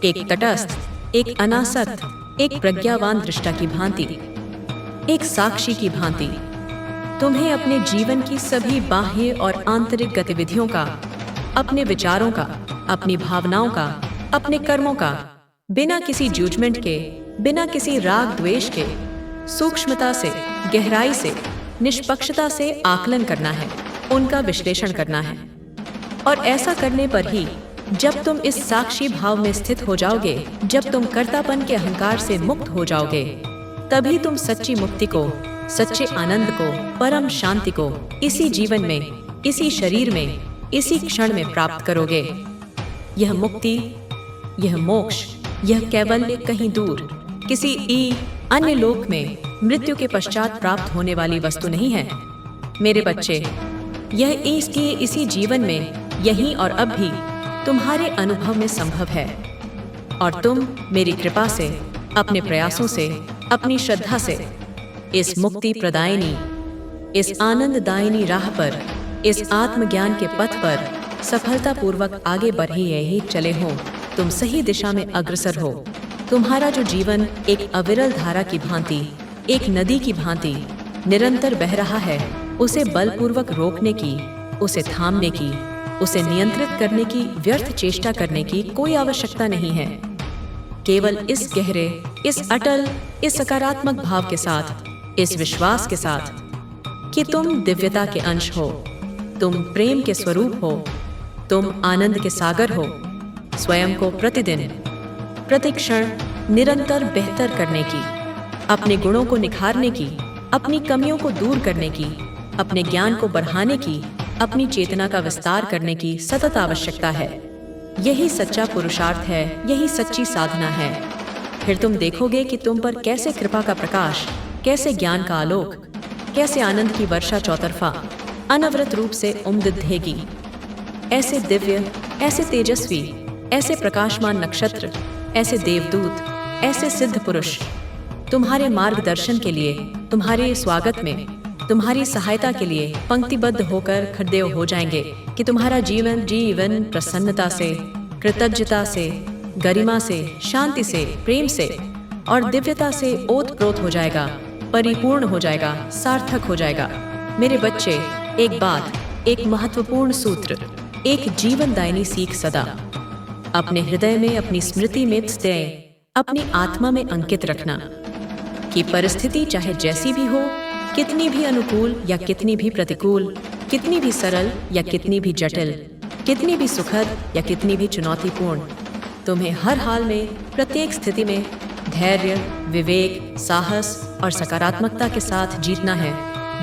एक तटस्थ, एक अनासक्त, एक प्रज्ञावान दृष्टा की भांति, एक साक्षी की भांति। तुम्हें अपने जीवन की सभी बाह्य और आंतरिक गतिविधियों का, अपने विचारों का, अपनी भावनाओं का, अपने कर्मों का बिना किसी जजमेंट के, बिना किसी राग द्वेष के, सूक्ष्मता से, गहराई से, निष्पक्षता से आकलन करना है, उनका विश्लेषण करना है। और ऐसा करने पर ही जब तुम इस साक्षी भाव में स्थित हो जाओगे, जब तुम कर्तापन के अहंकार से मुक्त हो जाओगे, तभी तुम सच्ची मुक्ति को, सच्चे आनंद को, परम शांति को इसी जीवन में, इसी शरीर में, इसी क्षण में प्राप्त करोगे। यह मुक्ति, यह मोक्ष, यह कैवल्य कहीं दूर किसी अन्य लोक में मृत्यु के पश्चात प्राप्त होने वाली वस्तु नहीं है। मेरे बच्चे, यह इसके इसी जीवन में, यहीं और अब भी तुम्हारे अनुभव में संभव है। और तुम मेरी कृपा से, अपने प्रयासों से, अपनी श्रद्धा से इस मुक्ति प्रदायिनी, इस आनंददायिनी राह पर, इस आत्मज्ञान के पथ पर सफलतापूर्वक आगे बढ़ ही चले हो। तुम सही दिशा में अग्रसर हो। तुम्हारा जो जीवन एक अविरल धारा की भांति, एक नदी की भांति निरंतर बह रहा है, उसे बलपूर्वक रोकने की, उसे थामने की, उसे नियंत्रित करने की व्यर्थ चेष्टा करने की कोई आवश्यकता नहीं है। केवल इस गहरे, इस अटल, इस सकारात्मक भाव के साथ, इस विश्वास के साथ कि तुम दिव्यता के अंश हो, तुम प्रेम के स्वरूप हो, तुम आनंद के सागर हो, स्वयं को प्रतिदिन, प्रतिक्षण निरंतर बेहतर करने की, अपने गुणों को निखारने की, अपनी कमियों को दूर करने की, अपने ज्ञान को बढ़ाने की, अपनी चेतना का विस्तार करने की सतत आवश्यकता है। यही सच्चा पुरुषार्थ है, यही सच्ची साधना है। फिर तुम देखोगे कि तुम पर कैसे कृपा का प्रकाश, कैसे ज्ञान का आलोक, कैसे आनंद की वर्षा चौतरफा अनवरत रूप से उमड़ेगी। ऐसे दिव्य, ऐसे तेजस्वी, ऐसे प्रकाशमान नक्षत्र, ऐसे देवदूत, ऐसे सिद्ध पुरुष तुम्हारे मार्गदर्शन के लिए, तुम्हारे स्वागत में, तुम्हारी सहायता के लिए पंक्तिबद्ध होकर खड़े हो जाएंगे कि तुम्हारा जीवन प्रसन्नता से, कृतज्ञता से, गरिमा से, शांति से, प्रेम से और दिव्यता से ओतप्रोत हो जाएगा, परिपूर्ण हो जाएगा, सार्थक हो जाएगा। मेरे बच्चे, एक बात, एक महत्वपूर्ण सूत्र, एक जीवनदायिनी सीख सदा अपने हृदय में, अपनी स्मृति में अपनी आत्मा में अंकित रखना कि परिस्थिति चाहे जैसी भी हो, कितनी भी अनुकूल या कितनी भी प्रतिकूल, कितनी भी सरल या कितनी भी जटिल, कितनी भी सुखद या कितनी भी चुनौतीपूर्ण, तुम्हें हर हाल में, प्रत्येक स्थिति में धैर्य, विवेक, साहस और सकारात्मकता के साथ जीतना है,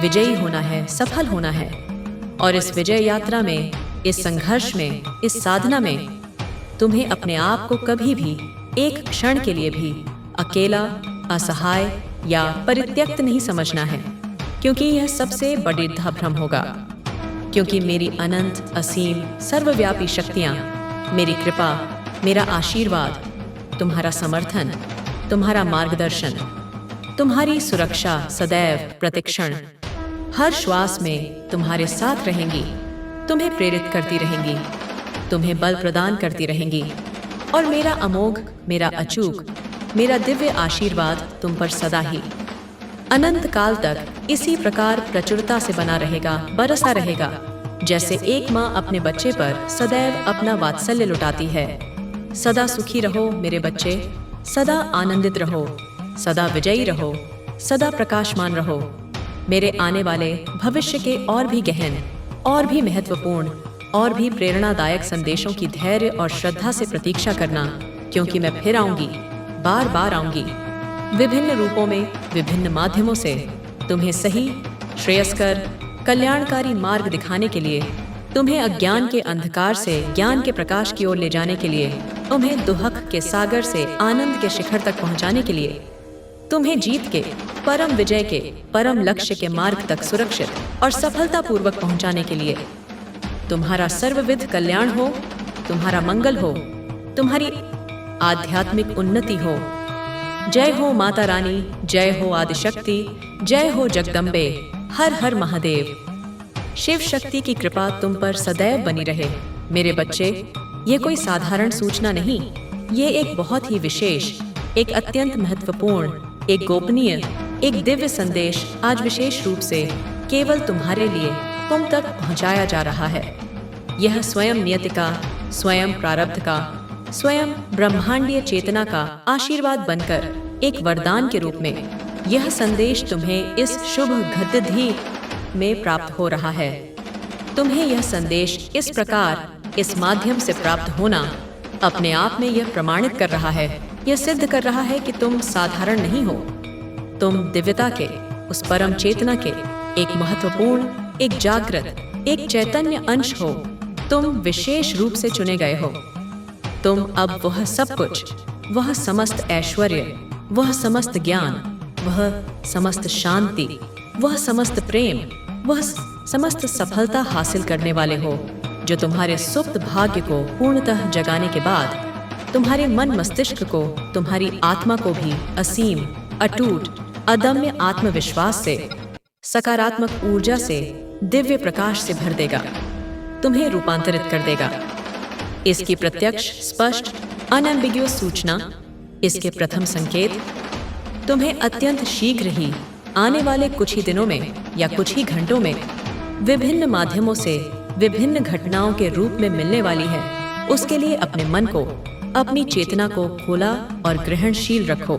विजयी होना है, सफल होना है। और इस विजय यात्रा में, इस संघर्ष में, इस साधना में तुम्हें अपने आप को कभी भी, एक क्षण के लिए भी अकेला, असहाय या परित्यक्त नहीं समझना है, क्योंकि यह सबसे बड़ा भ्रम होगा। क्योंकि मेरी अनंत, असीम, सर्वव्यापी शक्तियाँ, मेरी कृपा, मेरा आशीर्वाद, तुम्हारा समर्थन, तुम्हारा मार्गदर्शन, तुम्हारी सुरक्षा सदैव प्रतिक्षण, हर श्वास में तुम्हारे साथ रहेंगी, तुम्हें प्रेरित करती रहेंगी, तुम्हें बल प्रदान करती रहेंगी। और मेरा अमोघ, मेरा अचूक, मेरा दिव्य आशीर्वाद तुम पर सदा ही, अनंत काल तक इसी प्रकार प्रचुरता से बना रहेगा, बरसा रहेगा, जैसे एक माँ अपने बच्चे पर सदैव अपना वात्सल्य लुटाती है, सदा सुखी रहो मेरे बच्चे, सदा आनंदित रहो, सदा विजयी रहो, सदा प्रकाशमान रहो। मेरे आने वाले भविष्य के और भी गहन, और भी महत्वपूर्ण, और भी प्रेरणादायक संदेशों की धैर्य और श्रद्धा से प्रतीक्षा करना, क्योंकि मैं फिर आऊंगी, बार बार आऊंगी, विभिन्न रूपों में, विभिन्न माध्यमों से तुम्हें सही, श्रेयस्कर, कल्याणकारी मार्ग दिखाने के लिए, तुम्हें अज्ञान के अंधकार से ज्ञान के प्रकाश की ओर ले जाने के लिए, तुम्हें दुहक के सागर से आनंद के शिखर तक पहुंचाने के लिए, तुम्हें जीत के, परम विजय के, परम लक्ष्य के मार्ग तक सुरक्षित और सफलतापूर्वक पहुंचाने के लिए। तुम्हारा सर्वविध कल्याण हो, तुम्हारा मंगल हो, तुम्हारी आध्यात्मिक उन्नति हो। जय हो माता रानी, जय हो आदिशक्ति, जय हो जगदम्बे, हर हर महादेव। शिव शक्ति की कृपा तुम पर सदैव बनी रहे मेरे बच्चे। ये कोई साधारण सूचना नहीं, ये एक बहुत ही विशेष, एक अत्यंत महत्वपूर्ण, एक गोपनीय, एक दिव्य संदेश आज विशेष रूप से केवल तुम्हारे लिए तुम तक पहुंचाया जा रहा है। यह स्वयं नियति का, स्वयं प्रारब्ध का, स्वयं ब्रह्मांडीय चेतना का आशीर्वाद बनकर एक वरदान के रूप में यह संदेश तुम्हें इस शुभ घटिति में प्राप्त हो रहा है। तुम्हें यह संदेश इस प्रकार, इस माध्यम से प्राप्त होना अपने आप में यह प्रमाणित कर रहा है, यह सिद्ध कर रहा है कि तुम साधारण नहीं हो। तुम दिव्यता के, उस परम चेतना के एक महत्वपूर्ण, एक जागृत, एक चैतन्य अंश हो। तुम विशेष रूप से चुने गए हो। तुम अब वह सब कुछ, वह समस्त ऐश्वर्य, वह समस्त ज्ञान, वह समस्त शांति, वह समस्त प्रेम, वह समस्त सफलता हासिल करने वाले हो जो तुम्हारे सुप्त भाग्य को पूर्णतः जगाने के बाद तुम्हारे मन मस्तिष्क को, तुम्हारी आत्मा को भी असीम, अटूट, अदम्य आत्मविश्वास से, सकारात्मक ऊर्जा से, दिव्य प्रकाश से भर देगा, तुम्हें रूपांतरित कर देगा। इसकी प्रत्यक्ष, स्पष्ट, अनएम्बिग्युअस सूचना, इसके प्रथम संकेत तुम्हें अत्यंत शीघ्र ही आने वाले कुछ ही दिनों में या कुछ ही घंटों में विभिन्न माध्यमों से, विभिन्न घटनाओं के रूप में मिलने वाली है। उसके लिए अपने मन को, अपनी चेतना को खोला और ग्रहणशील रखो।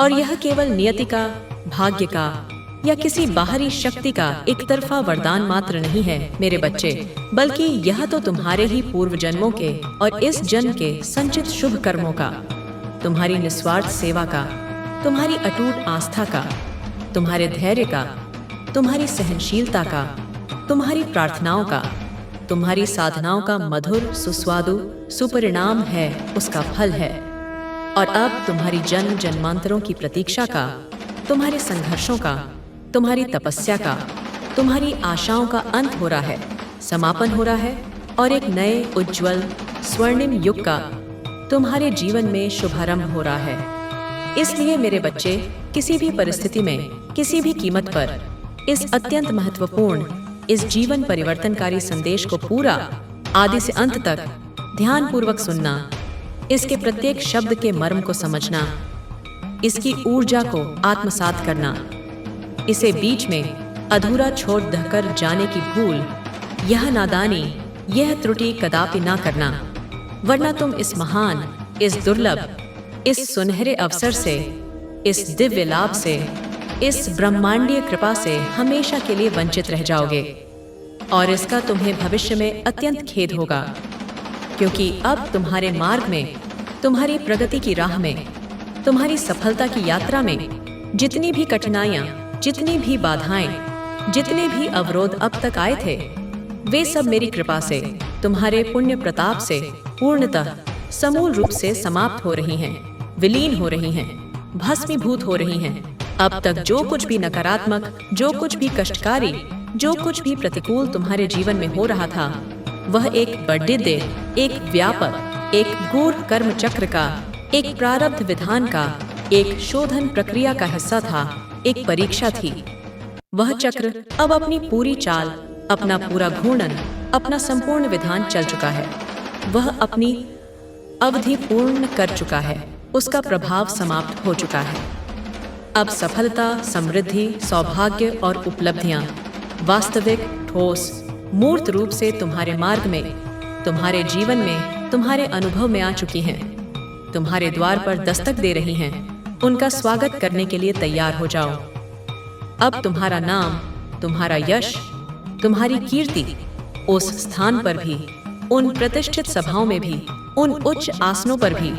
और यह केवल नियति का, भाग्य का या किसी बाहरी शक्ति का एक तरफा वरदान मात्र नहीं है मेरे बच्चे, बल्कि यह तो तुम्हारे ही पूर्व जन्मों के और इस जन्म के संचित शुभ कर्मों का, तुम्हारी निस्वार्थ सेवा का, तुम्हारी अटूट आस्था का, तुम्हारे धैर्य का, तुम्हारी सहनशीलता का, तुम्हारी प्रार्थनाओं का, तुम्हारी साधनाओं का मधुर, सुस्वादु सुपरिणाम है, उसका फल है। और अब तुम्हारी जन्म जन्मांतरों की प्रतीक्षा का, तुम्हारे संघर्षों का, तुम्हारी तपस्या का, तुम्हारी आशाओं का अंत हो रहा है, समापन हो रहा है और एक नए उज्जवल स्वर्णिम युग का तुम्हारे जीवन में शुभारंभ हो रहा है। इसलिए मेरे बच्चे, किसी भी परिस्थिति में, किसी भी कीमत पर इस अत्यंत महत्वपूर्ण, इस जीवन परिवर्तनकारी संदेश को पूरा आदि से अंत तक ध्यानपूर्वक सुनना, इसके प्रत्येक शब्द के मर्म को समझना, इसकी ऊर्जा को आत्मसात करना, इसे बीच में अधूरा छोड़ दहकर जाने की भूल, यह नादानी, यह त्रुटि कदापि ना करना, वरना तुम इस महान, इस दुर्लभ, इस सुनहरे अवसर से, इस दिव्य लाभ से, इस ब्रह्मांडीय कृपा से हमेशा के लिए वंचित रह जाओगे। और इसका तुम्हें भविष्य में अत्यंत खेद होगा, क्योंकि अब तुम्हारे मार्ग में, तुम्हारी प्रगति की राह में, तुम्हारी सफलता की यात्रा में जितनी भी कठिनाइयां, जितनी भी बाधाएं, जितने भी अवरोध अब तक आए थे, वे सब मेरी कृपा से, तुम्हारे पुण्य प्रताप से पूर्णतः समूल रूप से समाप्त हो रही हैं, विलीन हो रही हैं, भस्मीभूत हो रही हैं। अब तक जो कुछ भी नकारात्मक, जो कुछ भी कष्टकारी, जो कुछ भी प्रतिकूल तुम्हारे जीवन में हो रहा था, वह एक बड्डिद्दे, एक व्यापक, एक गूढ़ कर्म चक्र का, एक प्रारब्ध विधान का, एक शोधन प्रक्रिया का हिस्सा था, एक परीक्षा थी। वह चक्र अब अपनी पूरी चाल, अपना पूरा घूर्णन, अपना संपूर्ण विधान चल चुका है। वह अपनी अवधि पूर्ण कर चुका है, उसका प्रभाव समाप्त हो चुका है। अब सफलता, समृद्धि, सौभाग्य और उपलब्धियां वास्तविक, ठोस, मूर्त रूप से तुम्हारे मार्ग में, तुम्हारे जीवन में तुम्हारे अनुभव में आ चुकी हैं, तुम्हारे द्वार पर दस्तक दे रही हैं। उनका स्वागत करने के लिए तैयार हो जाओ। अब तुम्हारा नाम, तुम्हारा यश, तुम्हारी कीर्ति उस स्थान पर भी, उन प्रतिष्ठित सभाओं में भी, उन उच्च आसनों पर भी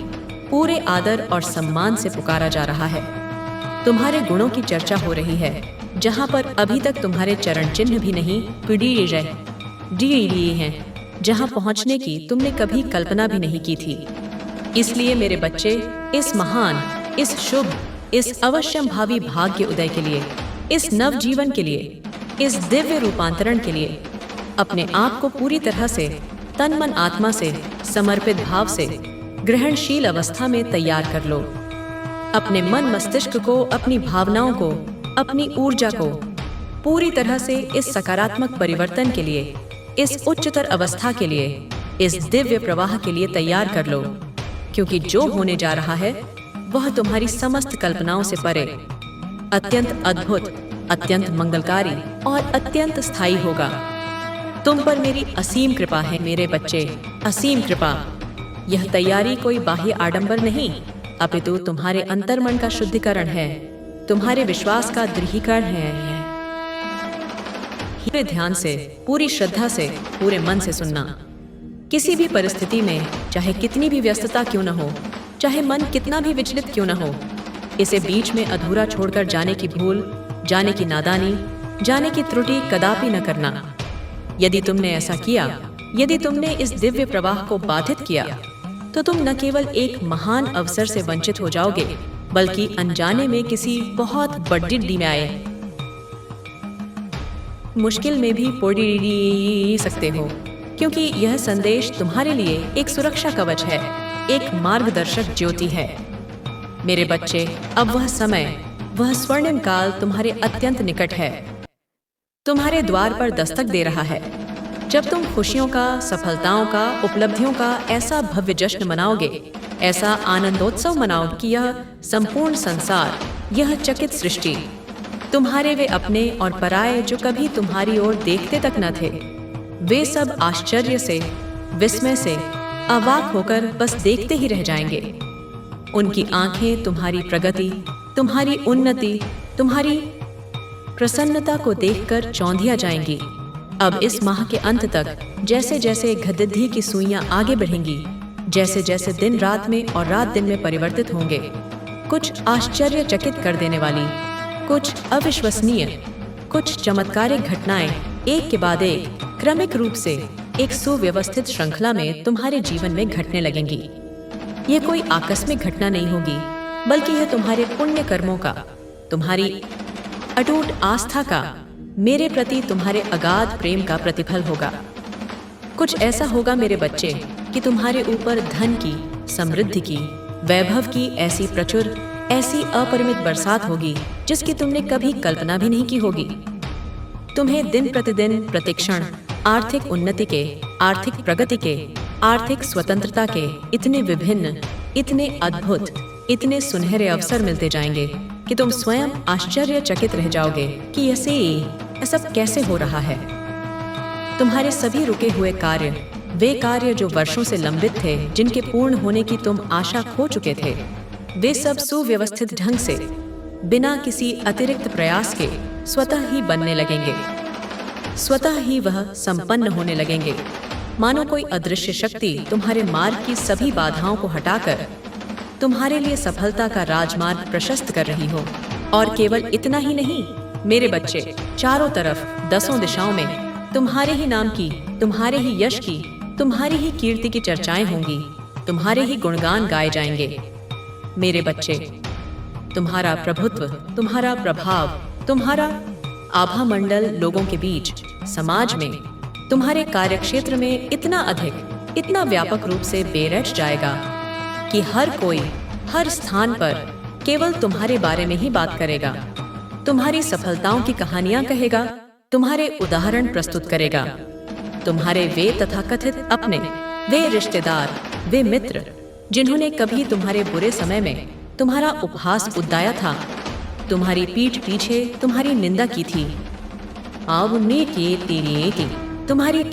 पूरे आदर और सम्मान से पुकारा जा रहा है। तुम्हारे गुणों की चर्चा हो रही है, जहां पर अभी तक तुम्हारे चरण चिन्ह भी नहीं दिए हैं, जहां पहुंचने की तुमने कभी कल्पना भी नहीं की थी। इसलिए मेरे बच्चे, इस महान, इस शुभ, इस अवश्यम भावी भाग्य उदय के लिए, इस नव जीवन के लिए, इस दिव्य रूपांतरण के लिए अपने आप को पूरी तरह से तन मन आत्मा से समर्पित भाव से ग्रहणशील अवस्था में तैयार कर लो। अपने मन मस्तिष्क को, अपनी भावनाओं को, अपनी ऊर्जा को पूरी तरह से इस सकारात्मक परिवर्तन के लिए, इस उच्चतर अवस्था के लिए, इस दिव्य प्रवाह के लिए तैयार कर लो, क्योंकि जो होने जा रहा है वह तुम्हारी समस्त कल्पनाओं से परे, अत्यंत अद्भुत, अत्यंत मंगलकारी और अत्यंत स्थायी होगा। तुम पर मेरी असीम कृपा है मेरे बच्चे, असीम कृपा। यह तैयारी कोई बाह्य आडंबर नहीं, अपितु तुम्हारे अंतर्मन का शुद्धिकरण है, तुम्हारे विश्वास का दृढ़ीकरण है। पूरे ध्यान से, पूरी श्रद्धा से, पूरे मन से सुनना। किसी भी परिस्थिति में, चाहे कितनी भी व्यस्तता क्यों न हो, चाहे मन कितना भी विचलित क्यों न हो, इसे बीच में अधूरा छोड़कर जाने की भूल, जाने की नादानी, जाने की त्रुटि कदापि न करना। यदि तुमने ऐसा किया, यदि तुमने इस दिव्य प्रवाह को बाधित किया, तो तुम न केवल एक महान अवसर से वंचित हो जाओगे, बल्कि अनजाने में किसी बहुत बड़ी में आए मुश्किल में भी पड़ सकते हो, क्योंकि यह संदेश तुम्हारे लिए एक सुरक्षा कवच है, एक मार्गदर्शक ज्योति है। मेरे बच्चे, अब वह समय, वह स्वर्णिम काल तुम्हारे अत्यंत निकट है, तुम्हारे द्वार पर दस्तक दे रहा है। जब तुम खुशियों का, सफलताओं का, उपलब्धियों का ऐसा भव्य जश्न मनाओगे, ऐसा आनंदोत्सव मनाओगे कि यह संपूर्ण संसार, यह चकित सृष्टि, तुम्हारे वे अपने और पराये जो कभी तुम्हारी ओर देखते तक न थे, वे सब आश्चर्य से, विस्मय से अवाक होकर बस देखते ही रह जाएंगे। उनकी आंखें तुम्हारी प्रगति, तुम्हारी उन्नति, तुम्हारी प्रसन्नता को देखकर चौंधिया जाएंगी। अब इस माह के अंत तक जैसे जैसे गतिविधि की सुइयां आगे बढ़ेंगी, जैसे जैसे दिन रात में और रात दिन में परिवर्तित होंगे, कुछ आश्चर्यचकित कर देने वाली, कुछ अविश्वसनीय, कुछ चमत्कारिक घटनाएं एक के बाद एक क्रमिक रूप से एक सुव्यवस्थित श्रृंखला में तुम्हारे जीवन में घटने लगेंगी। ये कोई आकस्मिक घटना नहीं होगी, बल्कि यह तुम्हारे पुण्य कर्मों का, तुम्हारी अटूट आस्था का, मेरे प्रति तुम्हारे अगाध प्रेम का प्रतिफल होगा। कुछ ऐसा होगा मेरे बच्चे कि तुम्हारे ऊपर धन की, समृद्धि की, वैभव की ऐसी प्रचुर, ऐसी अपरिमित बरसात होगी जिसकी तुमने कभी कल्पना भी नहीं की होगी। तुम्हें दिन प्रतिदिन, प्रतिक्षण आर्थिक उन्नति के, आर्थिक प्रगति के, आर्थिक स्वतंत्रता के इतने विभिन्न, इतने अद्भुत, इतने सुनहरे अवसर मिलते जाएंगे कि तुम स्वयं आश्चर्यचकित रह जाओगे कि यह सब कैसे हो रहा है। तुम्हारे सभी रुके हुए कार्य, वे कार्य जो वर्षों से लंबित थे, जिनके पूर्ण होने की तुम आशा खो चुके थे, वे सब सुव्यवस्थित ढंग से, बिना किसी अतिरिक्त प्रयास के स्वतः ही बनने लगेंगे, स्वतः ही वह संपन्न होने लगेंगे। मानो कोई अदृश्य शक्ति तुम्हारे मार्ग की सभी बाधाओं को हटाकर तुम्हारे लिए सफलता का राजमार्ग प्रशस्त कर रही हो। और केवल इतना ही नहीं मेरे बच्चे, चारों तरफ, दसों दिशाओं में तुम्हारे ही नाम की, तुम्हारे ही यश की, तुम्हारी ही कीर्ति की चर्चाएं होंगी, तुम्हारे ही गुणगान गाए जाएंगे। मेरे बच्चे, तुम्हारा प्रभुत्व, तुम्हारा प्रभाव, तुम्हारा आभा मंडल लोगों के बीच, समाज में, तुम्हारे कार्यक्षेत्र में इतना अधिक, इतना व्यापक रूप से बेरच जाएगा कि हर कोई, हर स्थान पर केवल तुम्हारे बारे में ही बात करेगा, तुम्हारी सफलताओं की कहानियां कहेगा, तुम्हारे उदाहरण प्रस्तुत करेगा। तुम्हारे वे तथाकथित अपने, वे रिश्तेदार, वे मित्र जिन्होंने कभी तुम्हारे बुरे समय में तुम्हारा उपहास उड़ाया था, तुम्हारी पीठ पीछे तुम्हारी निंदा की थी, अब तुम्हारी